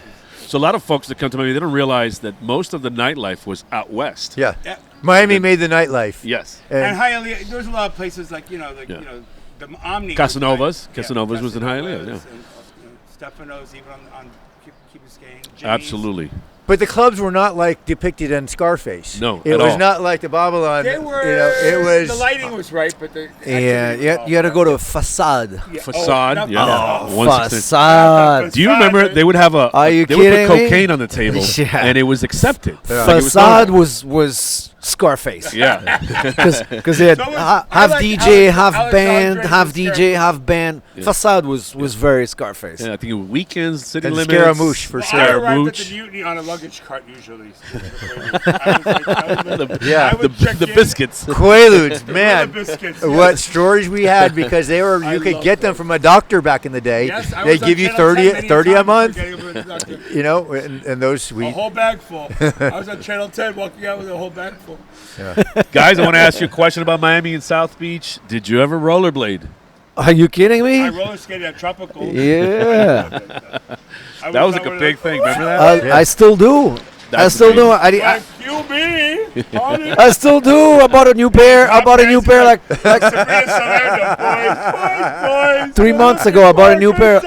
So a lot of folks that come to Miami, they don't realize that most of the nightlife was out west. Yeah. Yeah. Miami made the nightlife. Yes. And Hialeah, there was a lot of places like Yeah. the Omni. Casanovas. was Casanovas was in Hialeah, Casanovas yeah. and, Stefano's even on Key Biscayne. Jimmy's. Absolutely. But the clubs were not like depicted in Scarface. No, it at was all. not like the Babylon. They were. it was. The lighting was right, but the. Yeah, you had to go to Facade. Facade, yeah. Oh, 116. Facade. Do you remember they would have Are you they would kidding put me? cocaine on the table, Yeah. and it was accepted. Yeah. Like it was Facade normal. was Scarface. Yeah. Because they had So was- half I like DJ, half Alexandre band, and half Scaramouche. DJ, half band. Yeah. Facade was very Scarface. Yeah, I think it was Weekends, City And Limits. Scaramouche for Well, sure. I arrived at Scaramouche. the mutiny on a luggage cart usually. I Yeah. would check The in. biscuits. Quaaludes, The man. biscuits, What yes. stories we had because they were I you could love get them those. from a doctor back in the day. Yes, I They was on give you Channel 10 many 30 a times month. forgetting about the doctor. And those A we whole bag full. I was on Channel 10 walking out with a whole bag full. Guys, I want to ask you a question about Miami and South Beach. Did you ever rollerblade? Are you kidding I me? roller skated at Tropical. Yeah. That was like a big thing. Remember that? I still do. I That's still do. amazing. Like you, me, honey. I still do. I bought a new pair. I bought a new pair like Sabrina Salerno, boys. 3 months ago. I bought a new pair.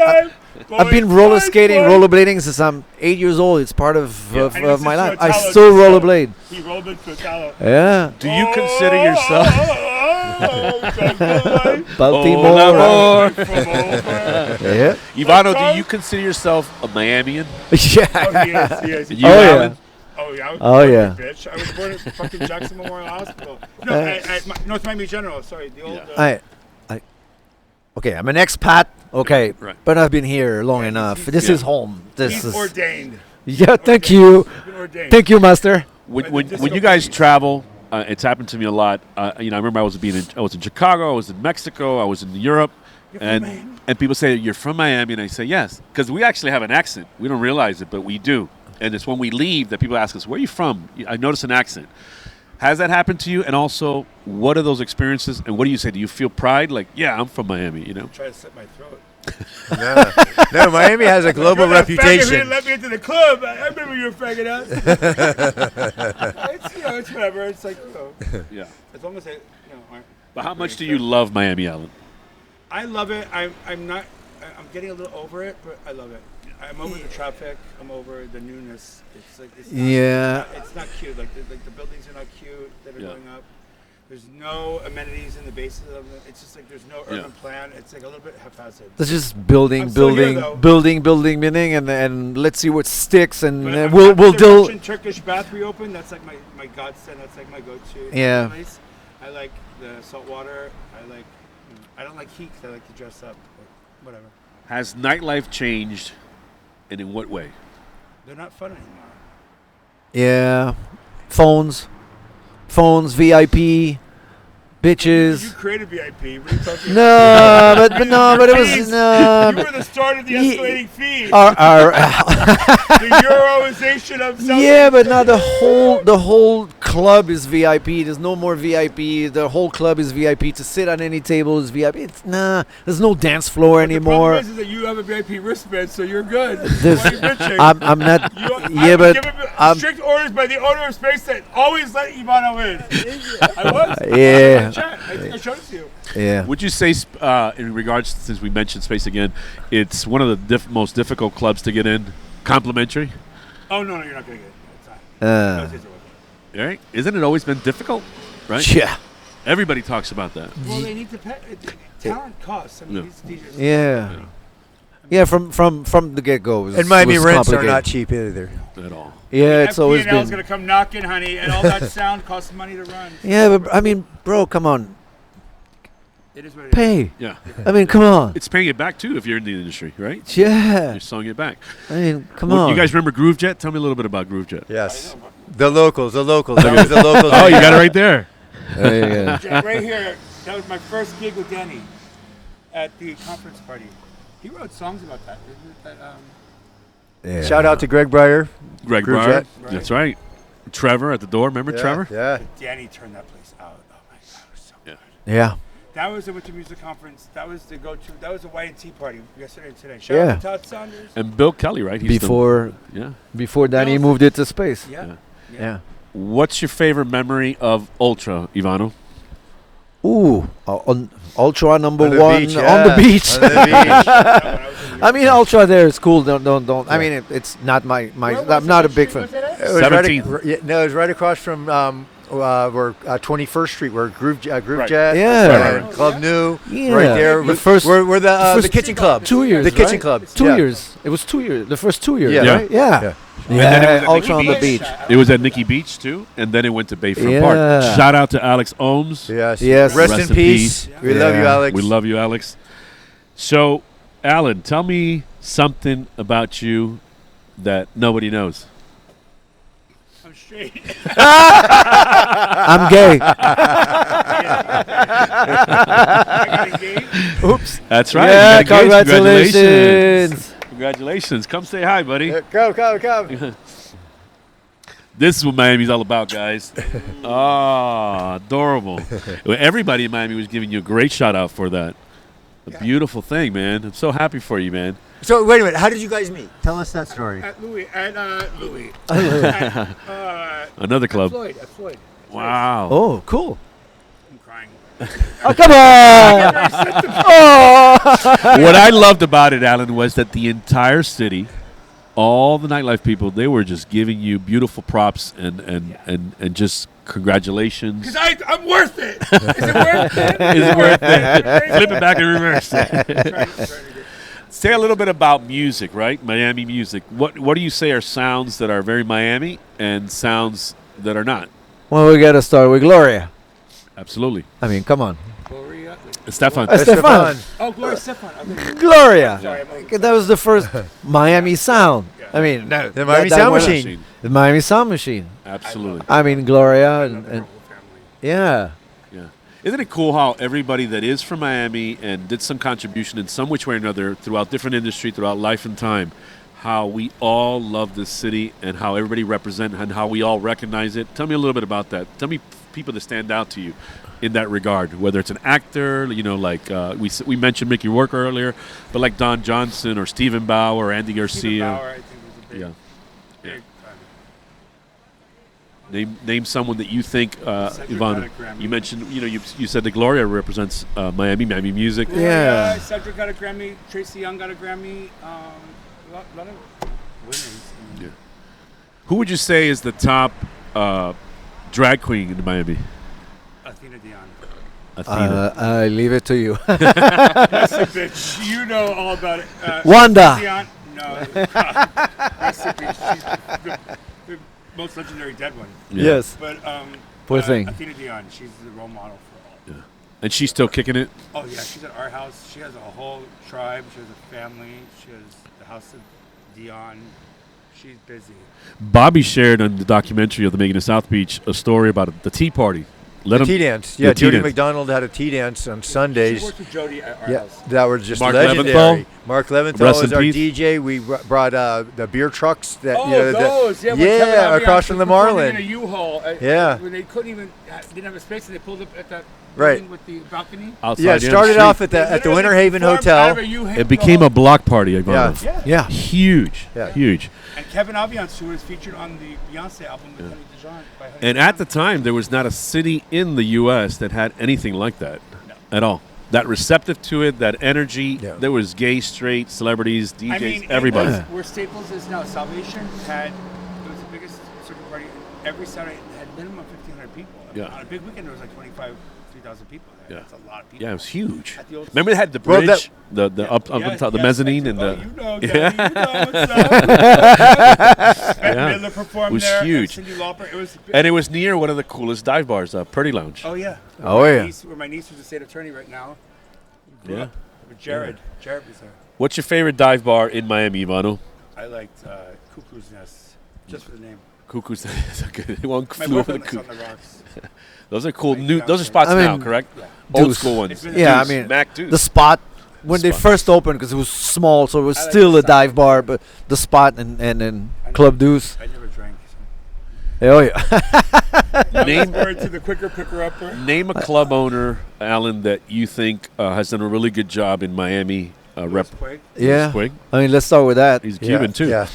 I've been roller Boys, skating, boys. rollerblading since I'm 8 years old. It's part of, And he of my sits life. to a I towel still just rollerblade. He rolled into a towel. Yeah. Do you consider yourself? Baltimore. Yeah. Ivano, do you consider yourself a Miamian? Yeah. You, Oh, yeah. Alan? Oh yeah. I was Oh, born, yeah. Bitch. I was born at fucking Jackson Memorial Hospital. No, at North Miami General. Sorry, the old. Yeah. Okay, I'm an expat. Okay, Right. but I've been here long enough. This yeah. is home. This He's is. ordained. Yeah, thank you. He's been ordained. Thank you, master. When you guys travel, it's happened to me a lot. I remember I was in Chicago, I was in Mexico, I was in Europe, Miami? and people say you're from Miami, and I say yes, because we actually have an accent. We don't realize it, but we do. And it's when we leave that people ask us, "Where are you from?" I notice an accent. Has that happened to you? And also, what are those experiences? And what do you say? Do you feel pride? Like, yeah, I'm from Miami. You know. Try to slit my throat. no, Miami has a global You're that faggot who didn't reputation. let me into the club. I remember you were faggot ass. It's whatever. It's like Yeah. as long as I aren't. But how much do you love Miami, Alan? I love it. I'm getting a little over it, but I love it. I'm over the traffic. I'm over the newness. It's like it's not, Yeah. It's it's not cute. Like the buildings are not cute that are going up. There's no amenities in the bases of it. It's just like there's no urban plan. It's like a little bit haphazard. It's just building, I'm still here, meaning, and let's see what sticks, and But we'll after the do. Russian Turkish bath reopened. That's like my godsend. That's like my go-to Yeah. place. I like the salt water. I don't like heat 'cause I like to dress up. But whatever. Has nightlife changed, and in what way? They're not fun anymore. Yeah, phones, VIP, You bitches. created VIP. What are you talking about? No, but it was Fees. no. You were the start of the escalating fee. Our The Euroization of South yeah, but now the whole club is VIP. There's no more VIP. The whole club is VIP. To sit on any table is VIP. There's no dance floor The anymore. problem is that you have a VIP wristband, so you're good. There's- Why are you bitching? I'm not. I Yeah, was but given strict orders by the owner of Space that always let Ivano in. I was. Yeah. I showed it to you. Yeah. Would you say, in regards, since we mentioned Space again, it's one of the most difficult clubs to get in? Complimentary? Oh, no, you're not going to get it. It's not. All right. Isn't it always been difficult? Right? Yeah. Everybody talks about that. Well, they need to pay. Talent costs. I mean, these DJs. Yeah. Yeah, from the get-go. And Miami was rents are complicated. not cheap either. At all. Yeah, it's always FP&L's been. going to come knocking, honey, and all that sound costs money to run. Yeah, but I mean, bro, come on, It is what it is. pay. Yeah. I mean, come on. It's paying it back, too, if you're in the industry, right? Yeah. You're selling it back. I mean, come Well, on. you guys remember Groove Jet? Tell me a little bit about Groove Jet. Yes. The locals. That was the locals. Oh, you got it right there. Jack, right here, that was my first gig with Danny at the conference party. He wrote songs about that. Isn't it that Yeah. Shout out to Greg Breyer. Greg Groove Breyer. Jet. That's right. Trevor at the door. Remember Trevor? Yeah. Danny turned that place out. Oh my God, it was so good. Yeah. That was the Winter Music Conference. That was the go-to. That was the Y&T party yesterday and today. Shout Yeah. out to Todd Saunders. And Bill Kelly, right? He's Before Danny Bill's- moved it to space. Yeah. Yeah. What's your favorite memory of Ultra, Ivano? Ooh, on Ultra number On the one beach, on the yeah. beach. On the beach. I mean, Ultra there is cool. Don't. I mean, it's not my. I'm not a big fan. It was right 17th. no, it was right across from where 21st Street, where Groove Right. Jet, Yeah. Right. Club New, Yeah. right there. The first- where the first kitchen club, 2 years. the kitchen right? club, 2 yeah. years. It was 2 years. The first 2 years. Yeah. Right? Yeah. Yeah. And then it was at Ultra on Nikki the beach. It was at Nikki Beach, too, and then it went to Bayfront Yeah. Park. Shout out to Alex Ohms. Yes. Yes. Rest in peace. We love you, Yeah. Alex. We love you, Alex. So, Alan, tell me something about you that nobody knows. I'm straight. I'm gay. I got engaged. Oops. That's right. Yeah. You got engaged. Congratulations. Congratulations. Come say hi, buddy. Come. This is what Miami's all about, guys. Ah, adorable. Well, everybody in Miami was giving you a great shout out for that. A beautiful thing, man. I'm so happy for you, man. So wait a minute. How did you guys meet? Tell us that story. At Louis. Louis. Another club. At Floyd. Wow. Oh, cool. I'm crying. Oh, come on. Oh. What I loved about it, Alan, was that the entire city, all the nightlife people, they were just giving you beautiful props and just congratulations. Because I'm worth it. Is it worth it? Is it worth it? Flip it back and reverse. Trying to Say a little bit about music, right? Miami music. What do you say are sounds that are very Miami and sounds that are not? Well, we gotta start with Gloria. Absolutely. I mean, come on. Gloria. Stefan. Stefan. Oh, Gloria Stefan. Okay. Gloria. Sorry, I'm That was the first Miami sound. I mean, The Miami Sound Machine. The Miami Sound Machine. Absolutely. I mean, Gloria and whole family. yeah. Yeah. Isn't it cool how everybody that is from Miami and did some contribution in some which way or another throughout different industry, throughout life and time, how we all love this city and how everybody represent and how we all recognize it? Tell me a little bit about that. Tell me people that stand out to you in that regard, whether it's an actor, like we mentioned Mickey Rourke earlier, but like Don Johnson or Stephen Bauer or Andy Garcia. Stephen Bauer, I think, was a big, Yeah. big Name someone that you think, Cedric Ivano. got a Grammy. You mentioned, you said that Gloria represents Miami music. Yeah. Cedric got a Grammy. Tracy Young got a Grammy. A lot of winners. Yeah. Who would you say is the top drag queen in Miami? Athena Dion. Athena. I leave it to you. That's a bitch. You know all about it. Wanda. Dion? No. That's a bitch. She's the most legendary dead one. Yeah. Yes. But Poor thing. Athena Dion, she's the role model for all. Yeah. And she's still kicking it? Oh yeah, she's at our house. She has a whole tribe. She has a family. She has the House of Dion. She's busy. Bobby shared on the documentary of the Making of South Beach a story about the tea party. Tea dance. Yeah, the tea Jody dance. McDonald had a tea dance on Sundays. She worked with Jody at our Yeah, house. that was just Mark legendary. Leventhal. Mark Leventhal Rest was in our peace. DJ. We brought the beer trucks that Oh, you know, those! the, Yeah, when Kevin Aviance across from was the performing in a Marlin. U-Haul. Yeah. When they couldn't even didn't have a space, and they pulled up at that Right. building with the balcony. Outside Yeah, it the started street. off at the Winter Haven Hotel. It became a block party, Ivano. Yeah. Yeah. Huge. Yeah. Huge. And Kevin Aviance, who was featured on the Beyonce album with Honey Dijon. By Honey And Dijon. at the time, there was not a city in the U.S. that had anything like that at all. That receptive to it, that energy. Yeah. There was gay, straight, celebrities, DJs, I mean, everybody. it was where Staples is now. Salvation it was the biggest circuit party. Every Saturday it had minimum 1,500 people. I mean, Yeah. On a big weekend, there was like 3,000 people there. Yeah. That's a lot of people. Yeah, it was huge. At the old- Remember they had the Well, bridge, that- the up on Yes, top, the yes, mezzanine, and oh, the you know, Yeah. Debbie, you know what's up. Bette Yeah. Midler performed It was there. and huge. Cyndi Lauper. It was. and it was near one of the coolest dive bars, Purdy Lounge. Oh yeah. Oh, Where my yeah. niece- where my niece was a state attorney right now. Grew Yeah. up with Jared. Jared was there. What's your favorite dive bar in Miami, Ivano? I liked Cuckoo's Nest just for the name. Cuckoo's. That's a good one. My Flew over the boyfriend lives coop. on the rocks. Those are cool. Like New. that. Those are spots I now, mean, correct? Yeah. Old Deuce. school ones. It's been- Yeah, I Deuce, mean, Mac Deuce. the spot when they Spot. first opened, because it was small, so it was I like still the a dive spot. bar, but the spot and Club Deuce. I never drank. Oh yeah. Name Word to the quicker picker upper. Name a club owner, Alan, that you think has done a really good job in Miami. Rep. Quake. Yeah. Quig. I mean, let's start with that. He's Cuban too. Yeah.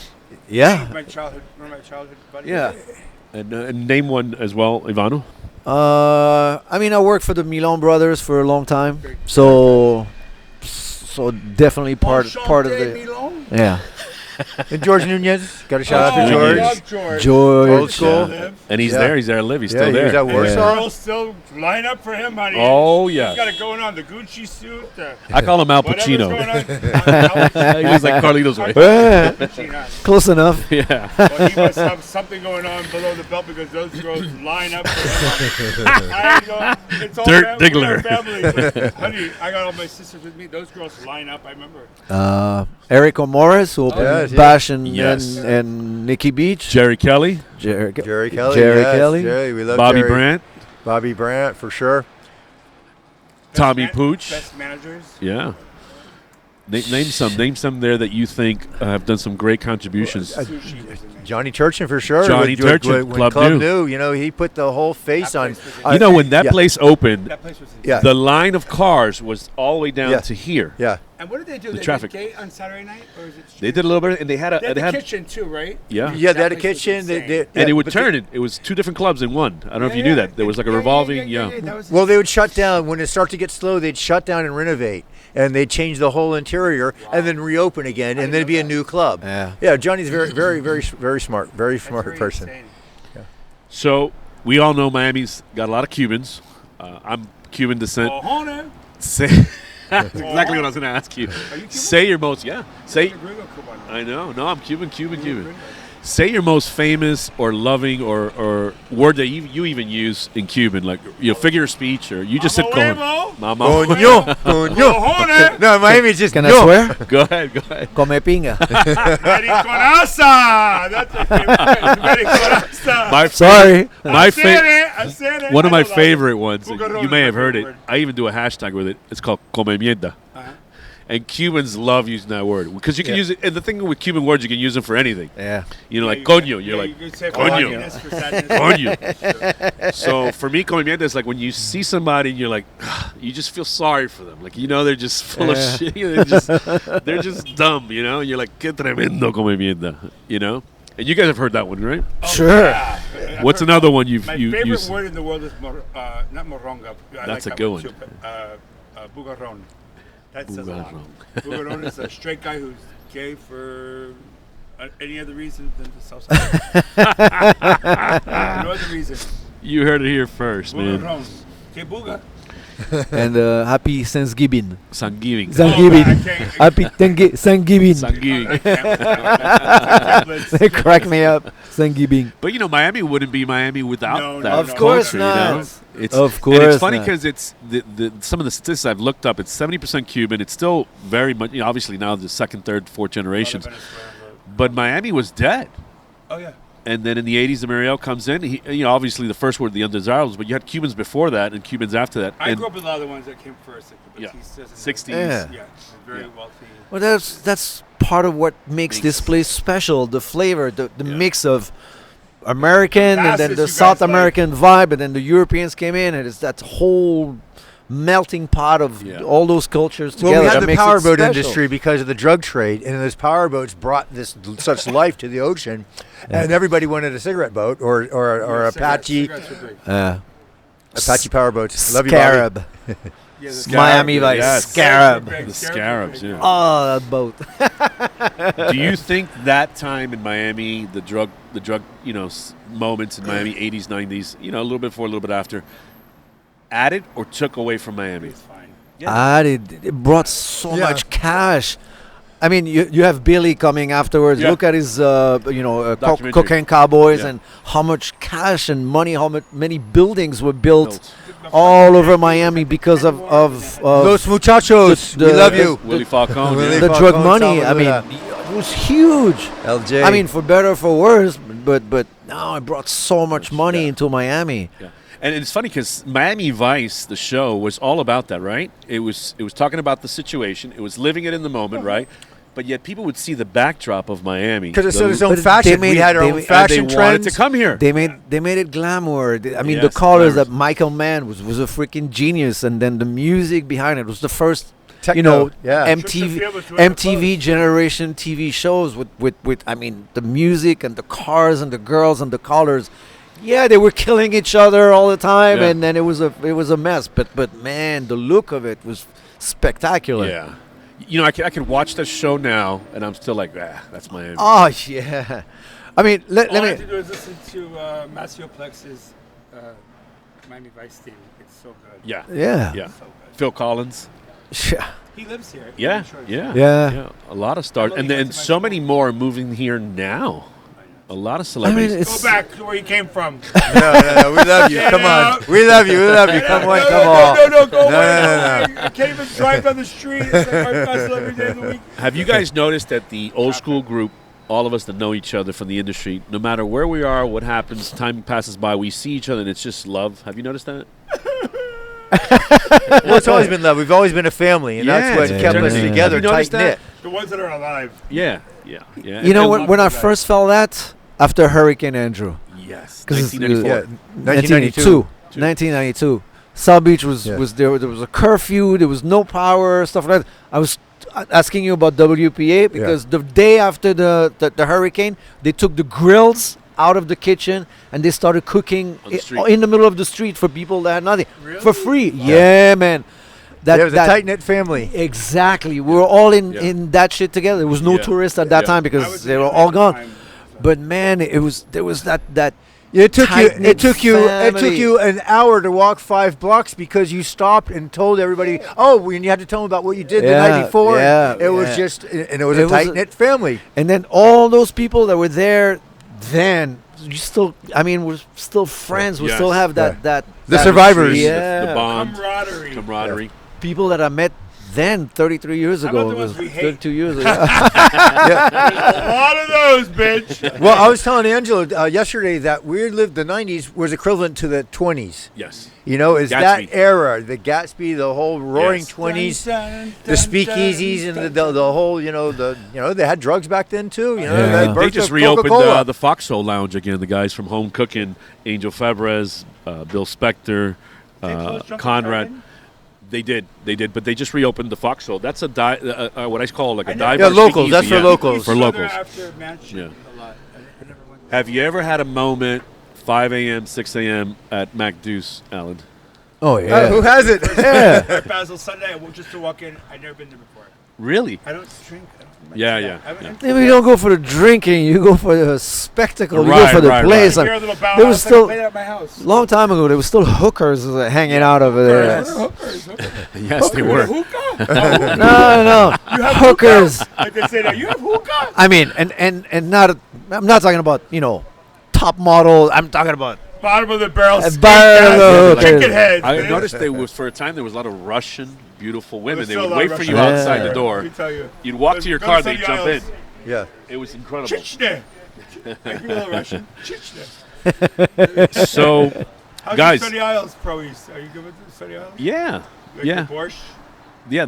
Yeah. My childhood, one of my childhood buddies. Yeah. And name one as well, Ivano. I mean, I worked for the Milan brothers for a long time, so definitely part of the. Milan. Yeah. And George Nunez. Got a shout out Oh, to George. George. George. George. Old school. Live. And he's Yeah. there. He's there to live. He's Yeah, still he was there. at And Warsaw. girls still line up for him, honey. Oh, yeah. He's got it going on. The Gucci suit. The I call him Al whatever's Pacino. going on. He was like Carlito's way. Yeah. Pacino. Close enough. Yeah. Well, he must have something going on below the belt because those girls line up for him. I go, it's all Dirt family, we're Diggler. family. But, honey, I got all my sisters with me. Those girls line up. I remember. Eric O'Morris, who opened Yes, yeah. Bash Yes. and Nikki Beach. Jerry Kelly, Jerry Kelly. Jerry yes, Kelly. Jerry, we love Bobby Jerry. Brandt, Bobby Brandt for sure. Tommy Best Pooch. Best managers. Yeah. Name some there that you think have done some great contributions. Sushi was amazing. Johnny Turchin for sure. Johnny Turchin, when Club Club New. New, you know, he put the whole face That on. place was You know, when that yeah. place opened, That place was insane. Yeah. the line of cars was all the way down Yeah. to here. Yeah. And what did they do? The They traffic. did gate on Saturday night, or is it? They did a little bit, and they had a. They had they the had, kitchen too, right? yeah. Yeah, they had a That place was kitchen. insane. And it would but turn it. It was two different clubs in one. I don't know if you knew that. There was like a revolving. Yeah. that was Well, they would shut down when it started to get slow. They'd shut down and renovate, and they'd change the whole interior, and then reopen again, and then it'd be a new club. Yeah. Yeah, Johnny's very smart, very That's smart very person. insane. So we all know Miami's got a lot of Cubans. I'm Cuban descent. Cojones. Say. That's exactly what I was going to ask you. Are you Cuban? Say your most. Yeah. Say. Gringo Cuban. I know. No, I'm Cuban. Say your most famous or loving or word that you even use in Cuban, like figure of speech, or you just said Mama "Cojon." huevo. Mama. Coño, coño. Cojones. No, Miami's just Can no. I swear? Go ahead. Come pinga. Mariconaza. That's a Mariconaza. My Sorry. my favorite. I said it. One of I my know that. favorite ones. Bugarrón You may is have my heard it. favorite word. I even do a hashtag with it. It's called "come mierda." Uh-huh. And Cubans love using that word because you can Yeah. use it. And the thing with Cuban words, you can use them for anything. Yeah. You know, Yeah, like you coño. can- You're yeah, like you can say coño. happiness for sadness. Coño. So for me, come mierda is like when you see somebody and you're like, you just feel sorry for them. Like, they're just full of Yeah. shit. They're just dumb, and you're like, que tremendo come mierda, And you guys have heard that one, right? Sure. Yeah. What's another one you've My you favorite used? word in the world is not moronga. I That's like a that good one. one. Too, but, bugarrón. That says a lot. Bugarrón. Bugarrón is a straight guy who's gay for Any other reason than the Southside? No other reason. You heard it here first, man. Que buga. And happy Thanksgiving. Thanksgiving. Thanksgiving. I can't- Happy Thanksgiving. Thanksgiving. They crack me up. Thanksgiving. But you know, Miami wouldn't be Miami without No, that. no, Of no. course culture, not. You know? It's, Of and course it's funny not. because it's some of the statistics I've looked up. It's 70% Cuban. It's still very much. You know, obviously now the second, third, fourth generations. But Miami was dead. Oh yeah. And then in the 80s, the Mariel comes in. He, you know, obviously the first were the undesirables, but you had Cubans before that and Cubans after that. I and grew up with a lot of the ones that came first, like the Yeah. Batistas and 60s. Yeah. Yeah, very wealthy. Well, that's part of what makes this place special. The flavor, the Yeah. mix of American and then Gases the you South guys like. American vibe, and then the Europeans came in, and it's that whole melting pot of Yeah. all those cultures together. Well, we had that the makes it powerboat special. industry because of the drug trade, and those powerboats brought this such life to the ocean, and everybody wanted a cigarette boat or Apache Apache powerboats. Love you, Bobby. Scarab. Yeah, the Miami Scarab, Vice. yes. Scarab. The Scarabs, yeah. Oh, that boat. Do you think that time in Miami, the drug, you know, moments in Miami, 80s, 90s, you know, a little bit before, a little bit after, added or took away from Miami? It's fine. It brought so Yeah. much cash. I mean, you have Billy coming afterwards. Yeah. Look at his, Documentary. Cocaine Cowboys, Yeah. and how much cash and money, many buildings were built Built. all over Miami because of Los muchachos, the- we love the- you. Willie Falcone. Willie yeah. the Falcone, drug money. I mean, Salvador. it was huge. LJ. I mean, for better or for worse, but now it brought so much money Yeah. into Miami. Yeah. And it's funny because Miami Vice, the show, was all about that, right? It was talking about the situation. It was living it in the moment, right? But yet people would see the backdrop of Miami. because it said its But own they fashion. made We it- had our they own ma- And fashion they wanted trends. to come here. They made it glamour. I mean, the Yes, colors glamorous. that Michael Mann was a freaking genius, and then the music behind it was the first. Techno, You know, yeah. MTV Tristan Field was doing the MTV generation TV shows with I mean the music and the cars and the girls and the colors. Yeah, they were killing each other all the time, Yeah. and then it was a mess. But man, the look of it was spectacular. Yeah. You know, I could watch that show now, and I'm still like, that's Miami. Oh yeah. I mean, let All I me. have to do is listen to Maceo Plex's Miami Vice theme. It's so good. Yeah. Yeah. Yeah. So good. Phil Collins. Yeah. He lives here. Yeah. I'm sure. Yeah. Yeah. A lot of stars. I'm And only then got to so my many more are moving here now. A lot of I celebrities. mean, it's Go back to where you came from. No, we love you. Get Come on. out. We love you. We love you. Come on, come on. No, go away. no, no. I can't even drive down the street. It's like I pass every day of the week. Have you guys noticed that the old school group, all of us that know each other from the industry, no matter where we are, what happens, time passes by, we see each other and it's just love? Have you noticed that? Well, it's always been love. We've always been a family, and that's what Yeah. kept us Yeah. together, Have you noticed tight knit. The ones that are alive. Yeah. you know And- when I first felt that after Hurricane Andrew. Yes. Because 1994. 1992. 1992. South Beach was Yeah. there. There was a curfew. There was no power. Stuff like that. I was asking you about WPA because the day after the hurricane, they took the grills out of the kitchen and they started cooking On the street. in the middle of the street for people that had nothing Really? for free. Yeah, man. It was a tight knit family. Exactly. We were all in that shit together. There was no Yeah. tourists at that Yeah. time I because was they in were it all at the gone. time, so. But man, there was that It took tight-knit family. you an hour to walk 5 blocks because you stopped and told everybody. Oh, and you had to tell them about what you did the Yeah, night before. yeah, it was yeah. just, and it was It a was a- tight knit family. And then all those people that were there then, you still, I mean, we're still friends. We Yes. still have that. The that survivors. The- Yeah. The bond. Camaraderie. People that I met then, 33 years How ago. about It the was ones we hate? 32 years ago. A lot of those, bitch. Well, I was telling Angelo yesterday that we lived the 90s was equivalent to the 20s. Yes. You know, is Gatsby. that era, the Gatsby, the whole roaring Yes. 20s. Dun, dun, The dun, speakeasies dun, and dun, the whole, they had drugs back then too. You know, Yeah. the They birth just of reopened Coca-Cola. the Foxhole Lounge again. The guys from Home Cooking, Angel Febres, Bill Spector, They closed Drunken Conrad. Dragon? They did, but they just reopened the Foxhole. That's a what I call like a I know. dive. Yeah, or locals. speakeasy, That's for yeah. locals. For We saw locals. there After Mansion Yeah. a lot. I never went there. Have you ever had a moment, 5 a.m., 6 a.m. at Mac Deuce, Alan? Oh, yeah. Who has it? Yeah. Art Basel Sunday, just to walk in. I'd never been there before. Really? I don't drink. Yeah, that. yeah, I haven't- Maybe you don't go for the drinking. You go for the spectacle. you Right, go for the right, place. right. I You're a little bow there was house, I still- play that at my house. long time ago, there was still hookers hanging out over there. Hookers. Yes, they were. Hookah? No, You have hookers. hookah? Like they say that. You have hookah? I mean, and not. I'm not talking about top model. I'm talking about Bottom of the barrel. A steak bottom ass, of the- chicken heads. I man. noticed there was for a time there was a lot of Russian beautiful women. There's They still would a lot wait of for you Russian outside Yeah. the door. Let me tell you. You'd walk to your Go car, some they'd jump in. aisles. Yeah. It was incredible. Chichne. Like, you know Russian. Chichne. So, How's Guys. your Sunny Isles, Prois? Are you good with the Sunny Isles? yeah, Like yeah, the borscht? yeah.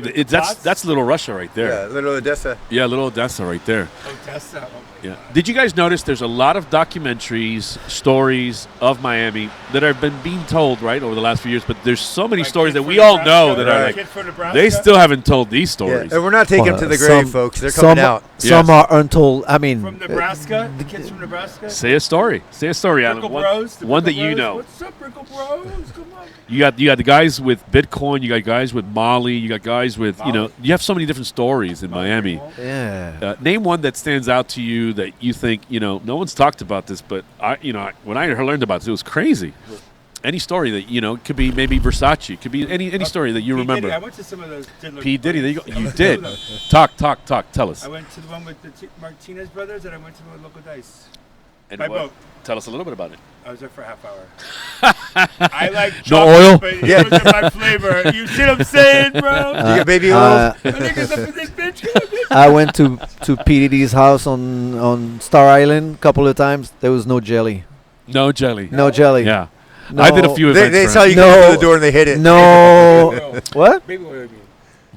That's Little Russia right Yeah, there. little Odessa. Yeah, Little Odessa right there. Odessa. Oh, Yeah. Did you guys notice there's a lot of documentaries, stories of Miami that have been being told, right, over the last few years, but there's so many like stories Kid that from we all Nebraska, know that are right. like, Kid from Nebraska? they still haven't told these Yeah. stories. And we're not taking them to the grave, folks. They're coming out. Some Yes. are untold. I mean, From Nebraska? The kids from Nebraska? Say a story. Say a story, Alan. Brickle One, Bros? The one that Brickle you Bros? know. What's up, Brickle Bros? Come on. You got the guys with Bitcoin. You got guys with Molly. You got guys with Molly. You have so many different stories in Miami. yeah. Name one that stands out to you that you think no one's talked about this, but when I learned about this, it was crazy. Any story that it could be maybe Versace, it could be any story that you P. remember. Diddy. I went to some of those. P. Diddy, there you go. I You went to did. those. Talk. Tell us. I went to the one with the Martinez brothers, and I went to the local dice. And by what- boat. Tell us a little bit about it. I was there for a half hour. I like No chocolate, oil? but it wasn't my flavor. You see what I'm saying, bro? You get baby oil? Uh, I think it's up to this bitch. I went to PDD's house on Star Island a couple of times. There was no jelly. No jelly. No jelly. Yeah. No, I did a few They events. saw for you No. come through the door and they hit it. No. What? Baby oil, I mean.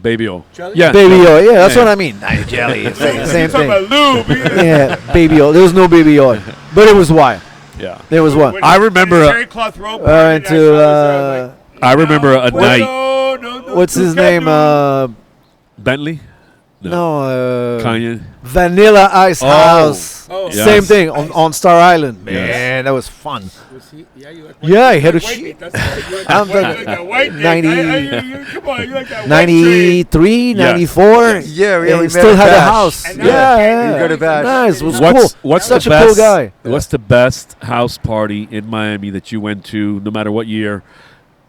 baby oil. Jelly? Yeah. Baby oil. Yeah, that's Yeah. what I mean. Not jelly. It's like the same You're talking thing. about lube. Yeah, baby oil. There was no baby oil, but it was wild. Yeah. There was one. I remember a a- terry cloth rope. I went to I remember a night. No, what's his you can't name? do- Bentley. No, Kanye. Vanilla Ice Oh. House. Oh. Yes. Same thing on Star Island. Yes. Man, that was fun. Was he? Yeah, you like Yeah, he had a white sh- meat. That's right. You like I'm that white- talking- you like that white dick. 90 Come on, you like that white 93, Yes. 94. Yeah, we and met still at had a Bash. house. And Yeah, now- yeah. You go to Bash. Nice. It was What's cool. the Such a best, cool guy. What's the best house party in Miami that you went to, no matter what year,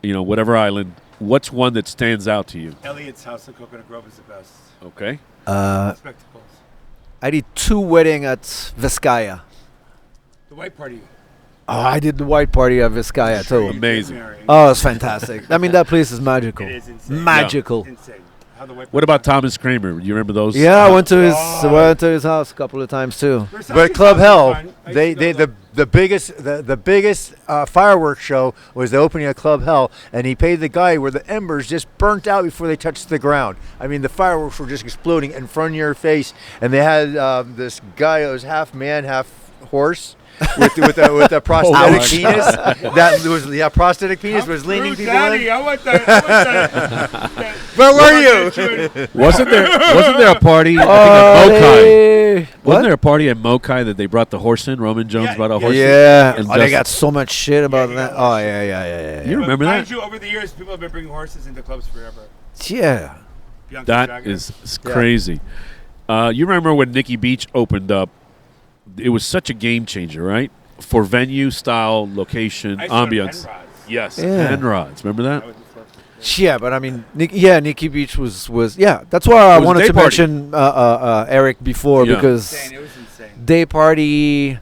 whatever island? What's one that stands out to you? Elliot's house in Coconut Grove is the best. Okay. Spectacles. I did 2 weddings at Vizcaya. The white party. Oh, I did the white party at Vizcaya too. You did Amazing. marry. Oh, it's fantastic. I mean, that place is magical. It is insane. Magical. Insane. How the white What about party- Thomas Kramer? You remember those? Yeah, I went to his God. went to his house a couple of times too. Versace's But Club house is Hell, fun. I they used to go the biggest fireworks show was the opening of Club Hell, and he paid the guy where the embers just burnt out before they touched the ground. I mean, the fireworks were just exploding in front of your face, and they had this guy that was half man, half horse. with a prosthetic Ouch. penis, that was prosthetic penis was leaning Bruce people Daddy, in. I want that. Where were you? Wasn't there a party? I think at Mokai. Hey. Wasn't What? there a party at Mokai that they brought the horse in? Roman Jones Yeah, brought a yeah. horse in. Yeah. And Oh, they just- got so much shit about Yeah, that. yeah. Oh yeah. You remember Mind that? you, over the years, people have been bringing horses into clubs forever. Yeah. Bianca That Jagger. is Yeah. crazy. You remember when Nikki Beach opened up? It was such a game changer, right? For venue, style, location, I used to go to ambiance. Penrod's. Yes, Yeah. Penrod's. Remember that? That was the first one. Yeah, but I mean, Nikki Beach was yeah. That's why I It was a wanted day to party. mention Eric before Yeah. because Insane. It was insane. day party.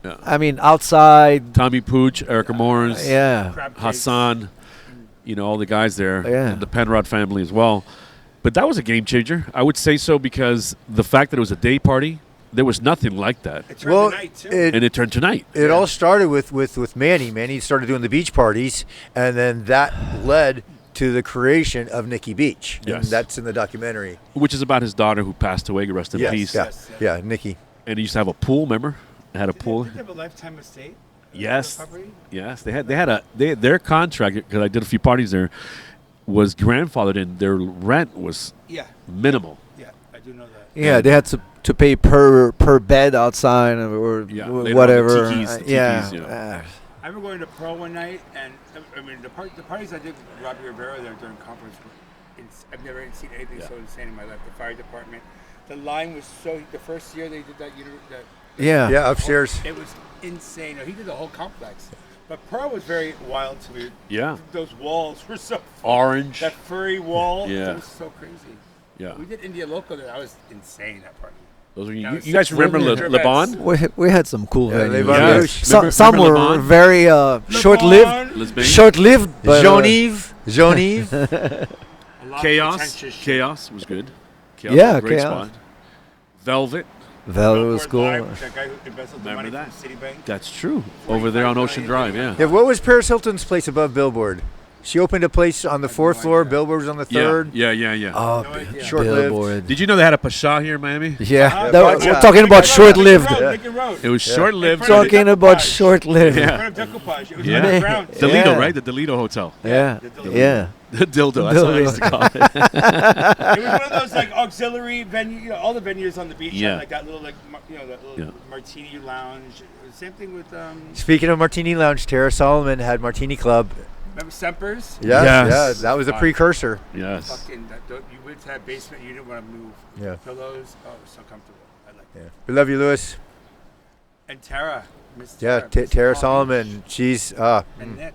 Yeah. I mean, outside. Tommy Pooch, Erica Morris, Yeah. Crab cakes. Hassan, all the guys there, Yeah. and the Penrod family as well. But that was a game changer. I would say so because the fact that it was a day party, there was nothing like that. It turned Well, the night, too. And it turned to night. It all started with Manny. Manny started doing the beach parties, and then that led to the creation of Nikki Beach. Yes. And that's in the documentary. Which is about his daughter who passed away, rest in Yes, peace. Yeah, Yes, yeah, Nikki. And he used to have a pool, remember? It had a pool. Did they have a lifetime estate? Yes. Property? Yes, their contract, because I did a few parties there, was grandfathered in. Their rent was Yeah. minimal. Yeah, I do know that. Yeah, they had to pay per bed outside or Yeah, later on the whatever. tikis, the Yeah. tikis, I remember going to Pearl one night, and I mean the parties I did with Robbie Rivera there during conference. I've never seen anything Yeah. so insane in my life. The fire department, the line was so. The first year they did that, Yeah. Yeah, upstairs. it was insane. He did the whole complex. But Pearl was very wild to me. Yeah. Those walls were so Orange. That furry wall. Yeah. It was so crazy. Yeah. We did India Loco there. That was insane. That party. Those are That you, was you guys remember Gervais. Le Bon? We had some cool Yeah, venues. Ivano. Yes. Some Remember were Le Bon? very short-lived. Lisbon? Short-lived, but Jean-Yves. Jean-Yves. A lot of Chaos. pretentious shit. Chaos was good. Chaos Yeah, was a great Chaos. spot. Velvet. Velvet was Billboard cool. Live, that guy who embezzled the Remember money that? from Citibank. That's true. Over there on Ocean Drive, yeah. Yeah, what was Paris Hilton's place above Billboard? She opened a place on the I have 4th no floor. idea. Billboard was on the Yeah, 3rd. yeah. Oh, No idea. Short-lived. Billboard. Did you know they had a Pasha here in Miami? Yeah, Uh-huh. we're Yeah. talking about short-lived. Lincoln Road. It was Yeah. short-lived. In front of Talking about short-lived. Yeah. In front of Decoupage. It was Yeah. underground. Delito, Yeah. right? The Delito Hotel. Yeah, The dildo. yeah. The dildo. That's what I used to call it. It was one of those like auxiliary venue, all the venues on the beach Yeah. had like that little that little Yeah. martini lounge. Same thing with Speaking of Martini Lounge, Tara Solomon had Martini Club. remember Semper's? Yes, Yes. yeah, that was a Fun. precursor. Yes. Fucking you went to that basement, you didn't want to move. Yeah. Pillows, oh, it was so comfortable. I like Yeah. that. We love you, Lewis. And Tara, Miss Yeah, Tara, Miss Tara Collins, Solomon. She's and Nick.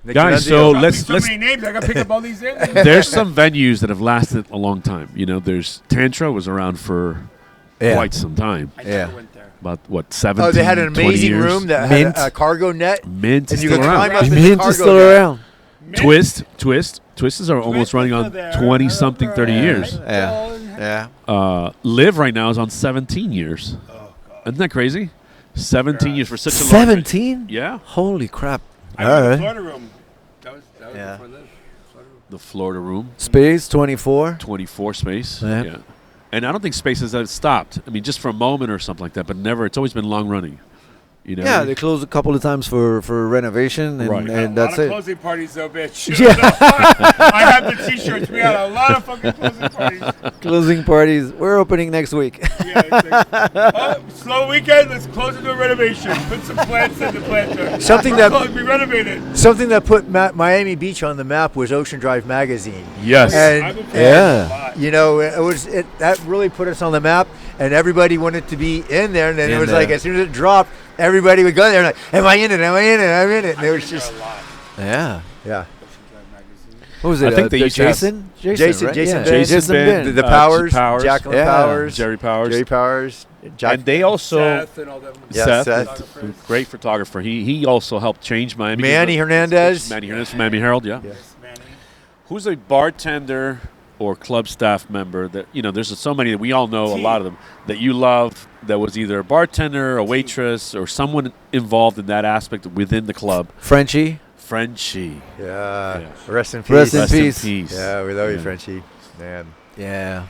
Nick Guys, D'Annunzio. so Oh, let's so many names. I gotta pick up all these names. there's some venues that have lasted a long time. You know, there's Tantra was around for Yeah. quite some time. I Yeah. never went there. About what, 17, Oh, they had an 20 amazing years? room that Mint. had a cargo net. Mint is And you still could around. climb up in the Mint cargo is still net. around. Twists are almost running is on still there. 20 something, 30 Yeah. years. Yeah. Live right now is on 17 years. Oh god. Isn't that crazy? 17 years for such a long 17? Yeah, Holy crap. I went to the Alright. Florida room. That was Yeah. before Live. Florida room. the Florida room, Space 24. 24 space. Yeah. Yeah. And I don't think space has stopped. I mean, just for a moment or something like that, but never. It's always been long running. You know? Yeah, they closed a couple of times for renovation, and, Right. and a that's lot of it. closing parties though, bitch. Yeah. I have the T-shirts. We had a lot of fucking closing parties. Closing parties. We're opening next week. Yeah, it's like, oh, slow weekend. Let's close into a renovation. Put some plants in the planter. Something that we renovated. something that put Miami Beach on the map was Ocean Drive magazine. Yes. And- I've been playing yeah. a lot. You know, that really put us on the map, and everybody wanted to be in there. And then it In was there. like as soon as it dropped, everybody would go there and like, "Am I in it? Am I in it? I'm in it." And it was I've been just, there a lot. Yeah. yeah. Ocean Drive magazine. What was it? I think they the used to have- Jason? Jason- right? Jason Yeah. Ben. Jason Ben, The uh, Powers, Powers. Jacqueline Yeah. Powers, Jerry Powers. Jerry Powers, Jack. And they also Seth and all them. Yeah, Seth, Seth. great photographer. He also helped change Miami. Manny Hernandez. Manny Hernandez from Miami Herald. Yeah. Yes, Manny. Who's a bartender or club staff member that there's so many that we all know, a T. lot of them that you love, that was either a bartender, a waitress, or someone involved in that aspect within the club? Frenchie. Frenchie. Yeah. Yeah. Rest in peace. Rest in Rest peace. in peace. Yeah, we love you, Yeah. Frenchie. Man. Yeah.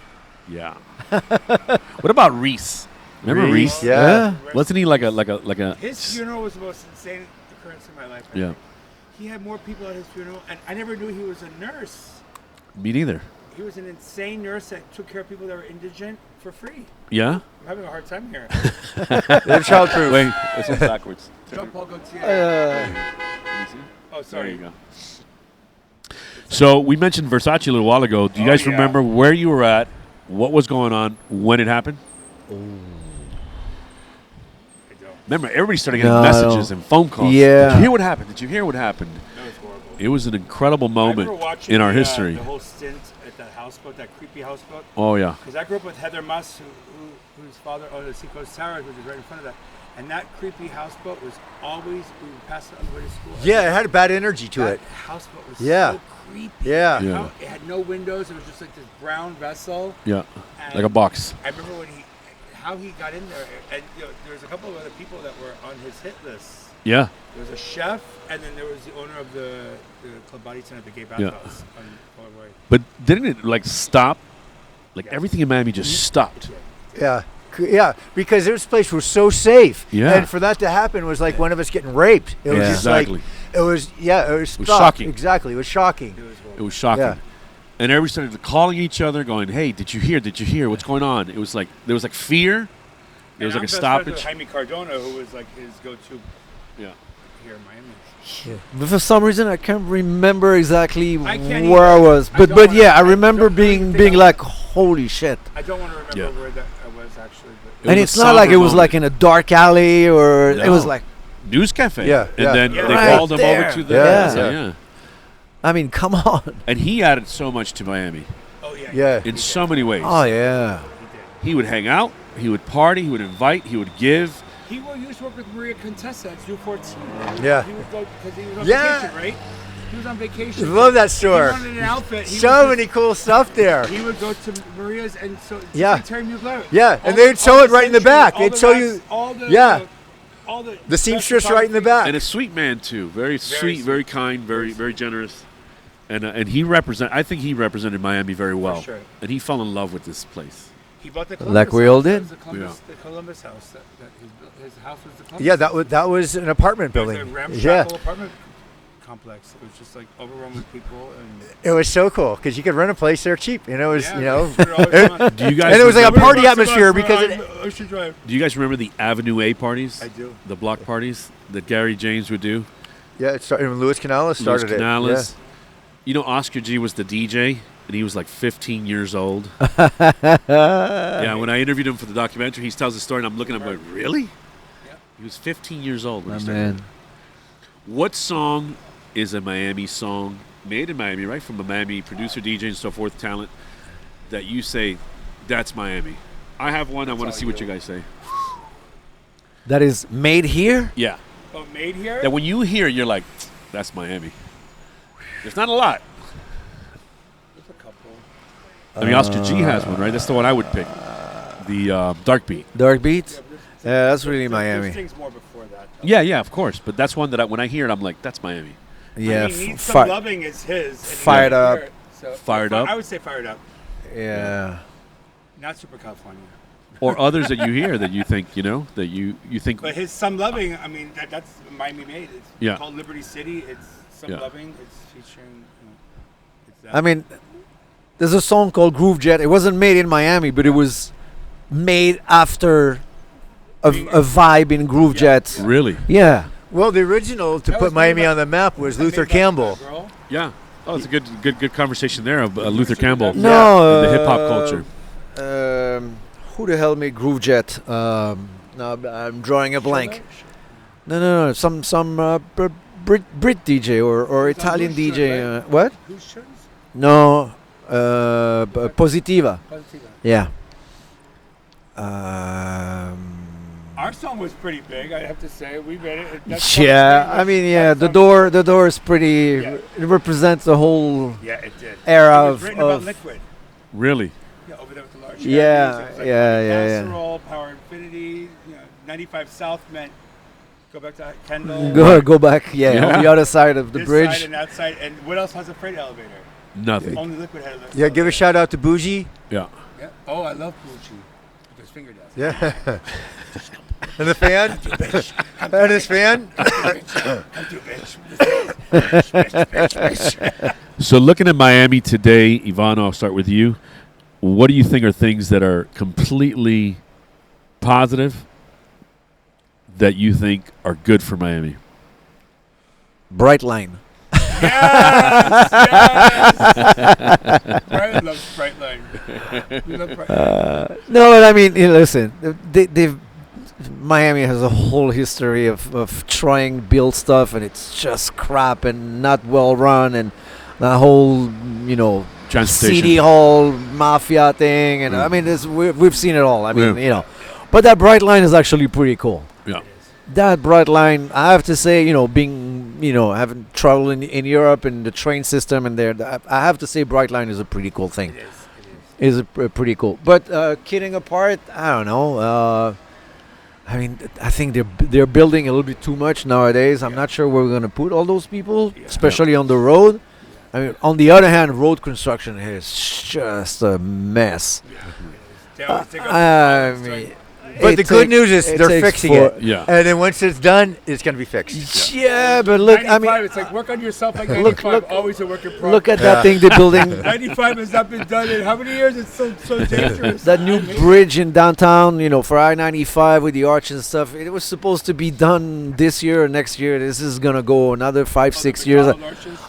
Yeah. What about Reese? Remember Reese? Yeah. Wasn't he like a His funeral was the most insane occurrence in my life. I Yeah. think. He had more people at his funeral, and I never knew he was a nurse. Me neither. He was an insane nurse that took care of people that were indigent for free. Yeah. I'm having a hard time here. They're childproof. Wait, this one's backwards. Jean Paul Gaultier. Let me see. Oh, sorry. There you go. So we mentioned Versace a little while ago. Do you Oh, guys yeah. remember where you were at, what was going on, when it happened? I don't. Remember, everybody started getting No, I messages don't. and phone calls. Yeah. Did you hear what happened? Did you hear what happened? That was horrible. It was an incredible I remember moment watching in our the, history. The whole stint at that houseboat, that creepy houseboat. Oh, yeah. Because I grew up with Heather Muss, whose father owned the Seacoast Towers, which is right in front of that. And that creepy houseboat was always, we would pass it on the way to school. Yeah, it had a bad energy to That it. houseboat was Yeah. so creepy. Yeah. Yeah. How- It had no windows. It was just like this brown vessel. Yeah. And Like a box. I remember how he got in there. And there was a couple of other people that were on his hit list. Yeah. There was a chef, and then there was the owner of the Club Body Center, the gay bathhouse on Broadway. But didn't it, stop? Like, Yeah. everything in Miami just stopped. Yeah. Yeah, because this place was so safe. Yeah. And for that to happen was like one of us getting raped. It was Yeah. just Exactly. like, it was was stop. shocking. Exactly. It was shocking. It was It was shocking. Yeah. And everybody started calling each other, going, "Hey, did you hear? Did you hear? What's going on?" It was like there was like fear. There was like a stoppage. Jaime Cardona, who was like his go-to. Yeah. here in Miami. But for some reason, I can't remember exactly I can't where I either. was. I But don't wanna- yeah, I I remember don't really think being I- like, holy shit. I don't want to remember Yeah. where that I was actually. But It And was it's a not like it somber was like in moment. a dark alley or it was No. like, News Cafe. Yeah, And yeah. then Yeah. they Right called him there. over to the. Yeah. yeah. I mean, come on. And he added so much to Miami oh yeah. Yeah. in so many ways. Oh, yeah. He He would hang out, he would party, he would invite, he would give. did. He used to work with Maria Contessa at Zoo 14. Yeah. He would go because he was on Yeah. vacation, right? He was on vacation. Love that He store. wanted an outfit. He So would many cool stuff there. He would go to Maria's and so Yeah. Terry Mugler. Yeah, and All they would the- show all it right in the centuries, back. all They'd the show racks, you- all the yeah. all the The seamstress right in the back. And a sweet man too, very sweet, sweet. very kind, very generous, and he I think he represented Miami very well, sure. and he fell in love with this place. He bought the Columbus Like we all house. That did? was the Columbus house. That he built. His house was the Columbus. Yeah, that was an apartment It was a building. ramshackle Yeah, apartment complex. It was just like overrun with people and. it was so cool because you could rent a place there cheap. And it was, Yeah, you know, we were always on- Do you guys? And it was like a remember- party atmosphere because it, Ocean Drive. Do you guys remember the Avenue A parties? I do. The block parties that Gary James would do. yeah, it started when Louis Canales started Luis Canales. it. You know, Oscar G was the DJ, and he was like 15 years old. Yeah, when I interviewed him for the documentary, he tells the story, and I'm looking at him going, really? Yeah. He was 15 years old when My he started. man. What song is a Miami song, made in Miami, right? From a Miami producer, DJ, and so forth, talent, that you say, that's Miami? I have one. I want to see what you guys say. That is made here? Yeah. Oh, made here? That when you hear it, you're like, that's Miami. There's not a lot. There's a couple. I mean, Oscar G has one, right? That's the one I would pick. The Dark Beat. Dark Beat? Yeah, Yeah, that's really there's Miami. things more before that. though. Yeah, of course. But that's one that when I hear it, I'm like, that's Miami. Yeah, I mean, Need Some fi- Loving is his. and Fired you Up. hear it, so- Fired Up. I would say Fired Up. yeah. Not Super California. Or others that you hear that you think, that you think. But his Some Loving, I mean, that's Miami made. It's Yeah. called Liberty City. It's Some Yeah. Loving. It's featuring. It's that. I mean, there's a song called Groove Jet. It wasn't made in Miami, but it was made after a vibe in Groove Jet. Really? Yeah. Well, the original to That put was made Miami by- on the map was That Luther made by Campbell. that girl. Yeah. Oh, it's a good conversation there of Luther Campbell. No. In the hip hop culture. Who the hell made Groove Jet? No, I'm drawing a blank. No. Some Brit DJ or It's on Italian Loose Shirt, DJ. right? What? Whose shirts? No. Positiva. Positiva. Yeah. Our song was pretty big, I have to say. We made it. That's Yeah, what I mean, yeah, that the song- door is pretty. Yeah. It represents the whole Yeah, it did. era It was written about of. liquid. Really? Yeah, over there with the large. Yeah, Chevys. It was like yeah. Casserole, Power Infinity. 95 South meant go back to Kendall. Go back, Yeah. on the other side of the this bridge. side and that side. And what else has a freight elevator? Nothing. Only liquid had a liquid Yeah, give a shout out to Bougie. Yeah. Yeah. Oh, I love Gucci. With his finger down. Yeah. And the fan. And his fan. So looking at Miami today, Ivano, I'll start with you. What do you think are things that are completely positive that you think are good for Miami? Bright line. Yes! Brian loves Brightline. We love Brightline. No, but I mean, listen, they've Miami has a whole history of trying to build stuff, and it's just crap and not well run, and the whole Transportation. city hall mafia thing, and I mean, we've seen it all. I mean, Yeah. but that bright line is actually pretty cool. Yeah. That bright line, I have to say, being, having traveled in Europe and the train system and there, I have to say bright line is a pretty cool thing. It is. Is pretty cool. But kidding apart, I don't know. I mean, I think they're building a little bit too much nowadays. I'm not sure where we're gonna put all those people, especially on the road. I mean, on the other hand, road construction is just a mess. They always take up I the mean, But the good news is they're fixing it. Yeah. And then once it's done, it's going to be fixed. Yeah, but look, I 95, mean, it's like work on yourself like Look, 95, look. always a work in progress. look at that thing they're building. 95 has not been done in how many years? It's so dangerous. That new bridge in downtown, for I-95 with the arch and stuff. It was supposed to be done this year or next year. This is gonna go another 5-6 years.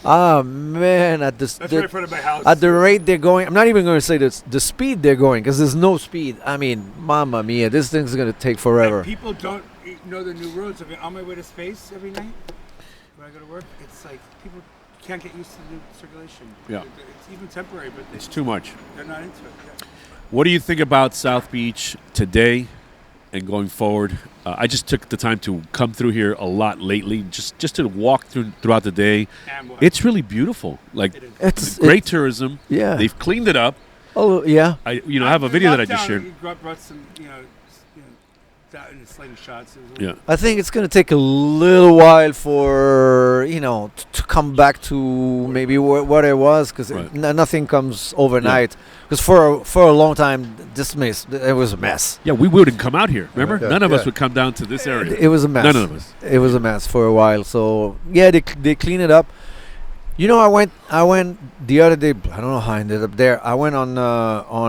Ah man, at That's right in front of my house. at the rate they're going, I'm not even going to say the speed they're going because there's no speed. I mean, mamma mia, this thing's gonna take forever. And people don't know the new roads. I mean, on my way to space every night when I go to work, it's like people can't get used to the new circulation. Yeah. It's even temporary, but It's too much. they're not into it. Yeah. What do you think about South Beach today and going forward? I just took the time to come through here a lot lately, just to walk throughout the day. And what? It's really beautiful. Like It is. It's great tourism. Yeah. They've cleaned it up. Oh yeah. I have a video that I just Lockdown, shared. you brought some, that in the slingshots. Yeah. I think it's gonna take a little while for to come back to maybe what it was because Right. nothing comes overnight. Because for a long time it was a mess. Yeah, we wouldn't come out here. Remember, Yeah. none of us Yeah. would come down to this area. It was a mess. None of us. It was a mess for a while. So yeah, they clean it up. I went the other day. I don't know how I ended up there. I went on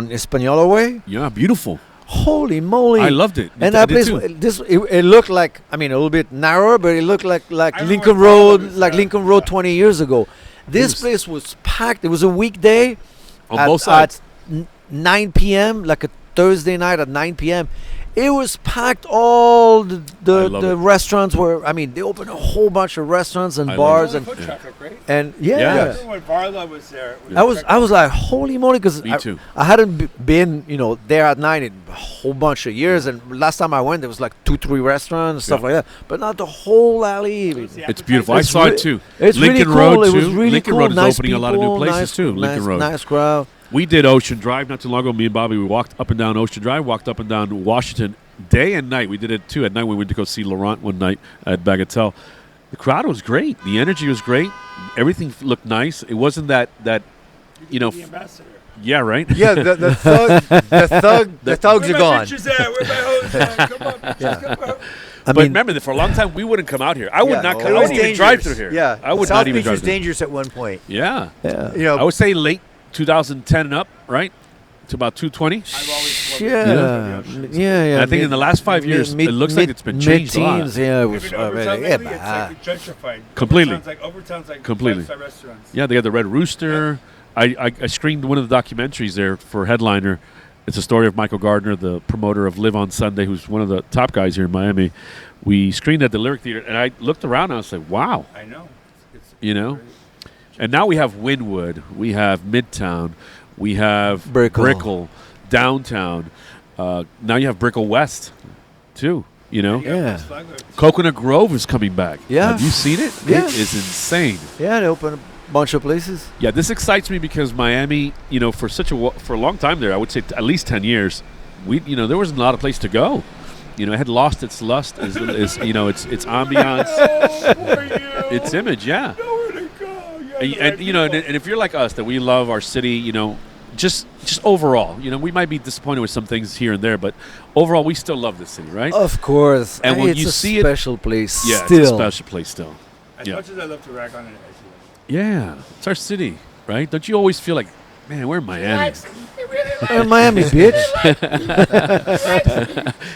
Española Way. Yeah, beautiful. Holy moly! I loved it. And I that did place, too. it looked like, a little bit narrower, but it looked like I Lincoln remember Road, when Paolo was like there. Lincoln Road Yeah. 20 years ago. This was- place was packed. It was a weekday On both sides. at 9 p.m., like a Thursday night at 9 p.m. It was packed. All I the love it. restaurants were. They opened a whole bunch of restaurants and I love bars it. and foot traffic, right? yeah. Yeah. I remember when Varla was there. I was like, holy moly, because Me too. I hadn't been, there at night in a whole bunch of years. And last time I went, there was like 2-3 restaurants, stuff Yeah. like that. But not the whole alley. It's beautiful. I It's saw re- it too. It's Lincoln really cool. Road It was too. really Lincoln cool. Road is Nice opening a lot of new people, places nice, too. Lincoln Road. Nice crowd. We did Ocean Drive not too long ago. Me and Bobby, we walked up and down Ocean Drive, walked up and down Washington day and night. We did it too. At night, we went to go see Laurent one night at Bagatelle. The crowd was great. The energy was great. Everything looked nice. It wasn't that The ambassador. yeah, right? Yeah, the thugs are Where my gone. bitches at? Where my hoes at? Come on, bitches, come on. I But mean, remember that for a long time we wouldn't come out here. I would Yeah, not it come. I was wouldn't even drive dangerous. through here. Yeah, I would South not even Beach drive was through. dangerous at one point. Yeah. yeah. I would say late 2010 and up, right? To about 220. I've always Yeah. I think in the last 5 years, it looks like it's been changed a lot. Mid-teens, yeah, it was. Even Overtown yeah, lately, but, it's like gentrified. Completely. Overtown's like Completely. five-star restaurants. Yeah, they got the Red Rooster. I screened one of the documentaries there for Headliner. It's a story of Michael Gardner, the promoter of Live on Sunday, who's one of the top guys here in Miami. We screened at the Lyric Theater, and I looked around and I was like, wow. I know. It's You know? And now we have Wynwood, we have Midtown, we have Brickell. Downtown. Now you have Brickell West, too. Yeah. Coconut Grove is coming back. Yeah. Have you seen it? Yeah. It is insane. Yeah, they opened a bunch of places. Yeah, this excites me because Miami, for for a long time there, I would say at least 10 years, there wasn't a lot of place to go. It had lost its lust, its ambiance, its image. Yeah, Nowhere to go. Yeah, and if you're like us, that we love our city, just overall, we might be disappointed with some things here and there, but overall, we still love this city, right? Of course. And when it's you a see it- special place. Yeah, still. it's a special place still. As Yeah. much as I love to rag on it, as you Yeah, it's our city, right? Don't you always feel like, man, we're in Miami? Miami, bitch.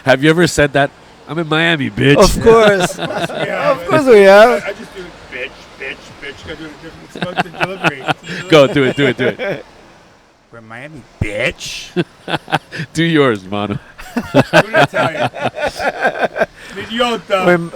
Have you ever said that? I'm in Miami, bitch. Of course. Yeah, Of course we have. I just do bitch. Gotta do it different. It's about the delivery. Go, do it. We're in Miami, bitch. Do yours, Manu. What did I tell you? Idiota. When,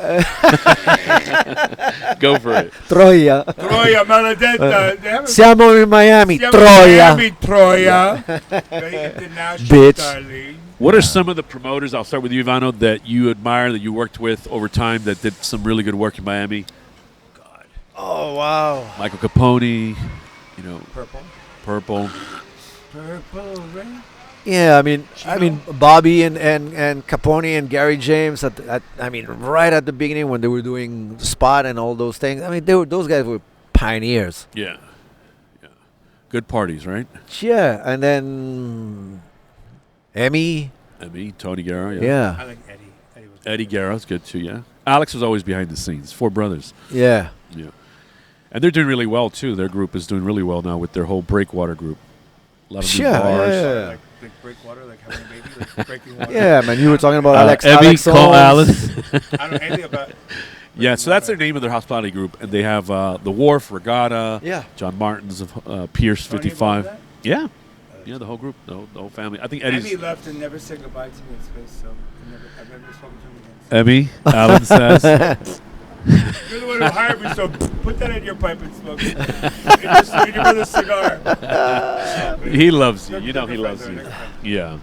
Go for it. Troia. Troia, maledetta. They haven't- Siamo in Miami. Siamo Troia. Miami, Troia. Very international, Bitch. darling. What are some of the promoters, I'll start with you, Ivano, that you admire, that you worked with over time, that did some really good work in Miami? Oh, wow. Michael Capone, Purple. Purple. Purple rain. Yeah, I mean, Bobby and Capone and Gary James. Right at the beginning when they were doing Spot and all those things. Those guys were pioneers. Yeah. Good parties, right? Yeah, and then Emmy, Emmy, Tony Guerra, I Yeah. like Eddie. Eddie was Eddie Guerra's good too, yeah. Alex was always behind the scenes. 4 brothers. Yeah. Yeah. And they're doing really well too. Their group is doing really well now with their whole Breakwater group. A lot of new Yeah, bars. yeah. Like breakwater, like having a baby, like breaking water. Yeah, man. You were talking about Alex. Emmy, Alex call Holmes. Alan. I don't know anything about. Yeah, so that's their name of their hospitality group. And they have the Wharf, Regatta, Yeah. John Martin's of Pierce Tony 55. involved Yeah. Yeah, the whole group, the whole family. I think Eddie's... Emmy left and never said goodbye to me in space, so I've never spoken to him again. Emmy, Alan says. You're the one who hired me, so put that in your pipe and smoke it. In your brother's cigar. He loves you. They're You know he good loves friends, you. they're good friends. Yeah.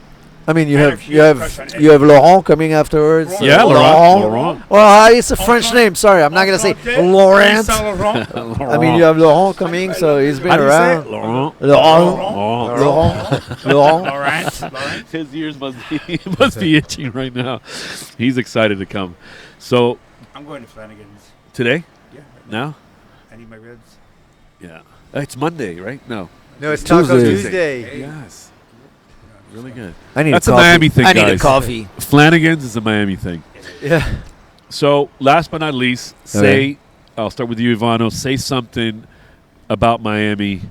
I mean, you I have actually you have a crush on have Eddie. you have Laurent coming afterwards. Laurent. Yeah, Laurent. Laurent. Well, it's a French name. Sorry, I'm not gonna say Laurent. Laurent. I mean, you have Laurent coming, so he's been How do you say around. it? Laurent. Laurent. Laurent. Laurent. Laurent. His ears must be itching right now. He's excited to come. So I'm going to Flanagan's. today, Yeah. now, I need my ribs. yeah, it's Monday, right? No. No, it's Taco Tuesday. Tuesday. Yes. Really good. I need That's a a coffee. Miami thing, I need a guys. coffee. Flanagan's is a Miami thing. Yeah. So last but not least, say I'll start with you, Ivano. Say something about Miami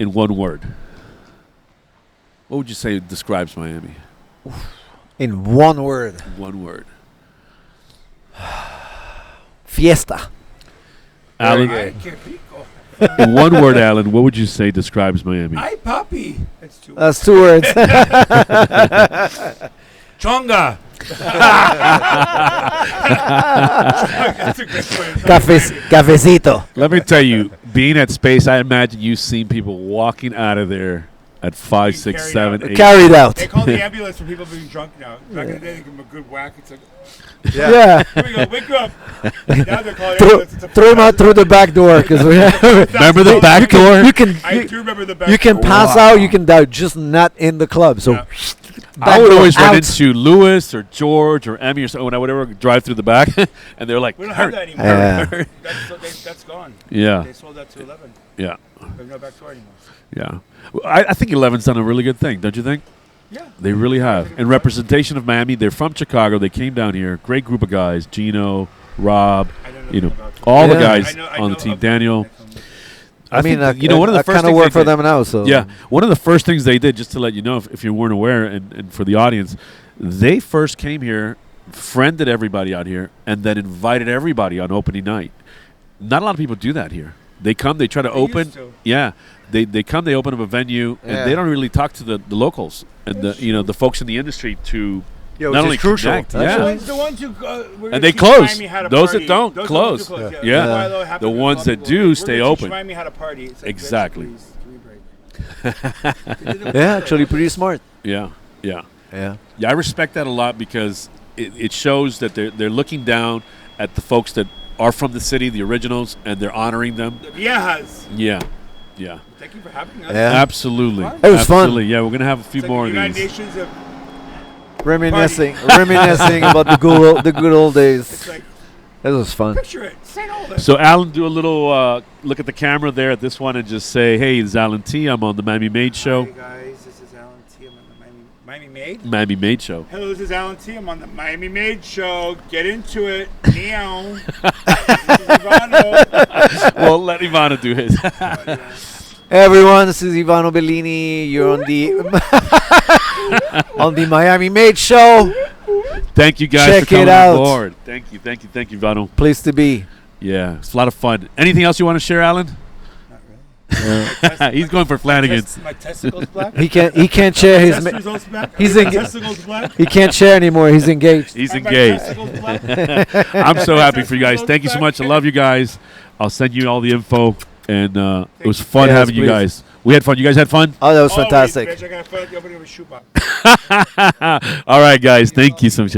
in one word. What would you say describes Miami? In one word, One word. fiesta. Alan, Ay, qué rico. in one word, Alan, what would you say describes Miami? Ay, papi. That's two. That's 2 words. Chonga. That's a good point. Cafecito. Let me tell you, being at Space, I imagine you've seen people walking out of there at 5, 6, carried 7, out. 8. Carried out. They call the ambulance for people being drunk now. Back in the day, they give them a good whack. It's like, Yeah. here we go, wake you up. Now they're calling Throw, ambulance. It's a throw him out through the back door because we have. Remember the back door? You can I do remember the back. you can door. pass out. You can die, just not in the club. So Yeah. I would always run out. into Lewis or George or Emmy or someone. I would ever drive through the back, and they're like, We don't have "Hurt." that anymore. Yeah. That's gone. Yeah, They sold that to 11. yeah, There's no back door anymore. yeah. Well, I think 11's done a really good thing, don't you think? Yeah. They really have. In representation of Miami, they're from Chicago. They came down here. Great group of guys. Gino, Rob, I don't know you know, about them. all the Yeah. guys I on the know team. of- Daniel. I mean, think that, you know, one of the I first kind of things work they for did- them now. So Yeah, one of the first things they did, just to let you know, if you weren't aware, and for the audience, they first came here, friended everybody out here, and then invited everybody on opening night. Not a lot of people do that here. They come, they try to They open. used to. Yeah, they come, they open up a venue, Yeah. and they don't really talk to the locals and the folks in the industry to Yeah, not which only is crucial. connect, That's yeah. right. The ones who were And they teach close. Miami how to Those that party. don't, Those close. That don't do Yeah. That's why they'll have The to ones call that people, do "We're stay gonna teach open." Miami how to party. It's like, Exactly. "Bitch, please, give me a break." yeah, actually pretty smart. Yeah, yeah. Yeah. Yeah, I respect that a lot because it shows that they're looking down at the folks that are from the city, the originals, and they're honoring them. The Viejas. Yeah, yeah. Thank you for having us. Yeah. Absolutely. It was fun. Absolutely. Yeah, we're gonna have a few It's like more the of United these. Nations of Reminiscing about the good old days. it's like That was fun. picture it. Say all this. So, Alan, do a little look at the camera there at this one and just say, "Hey, this is Alan T. I'm on the Miami Made Show." Hey guys, this is Alan T. I'm on the Miami Made. Miami Made Show. Hello, this is Alan T. I'm on the Miami Made Show. Get into it. Meow. This is Ivano. Well, let Ivana do his. Hey everyone, this is Ivano Bellini. You're on the on the Miami Made Show. Thank you guys Check for coming it out. on board. Thank you, Ivano. Place to be. Yeah, it's a lot of fun. Anything else you want to share, Alan? Not really. He's going for Flanagan's. My testicles black. He can't share his. Test results black. he's My in- testicles black. He can't share anymore. He's engaged. He's Are my engaged. testicles black? I'm so happy for you guys. Thank you so much. I love you guys. I'll send you all the info. And it was fun Yes, having you please. guys. We had fun. You guys had fun? Oh, that was Always, fantastic. bitch, I gotta find out the opening of a shoebox. All right, guys. Thank you so much.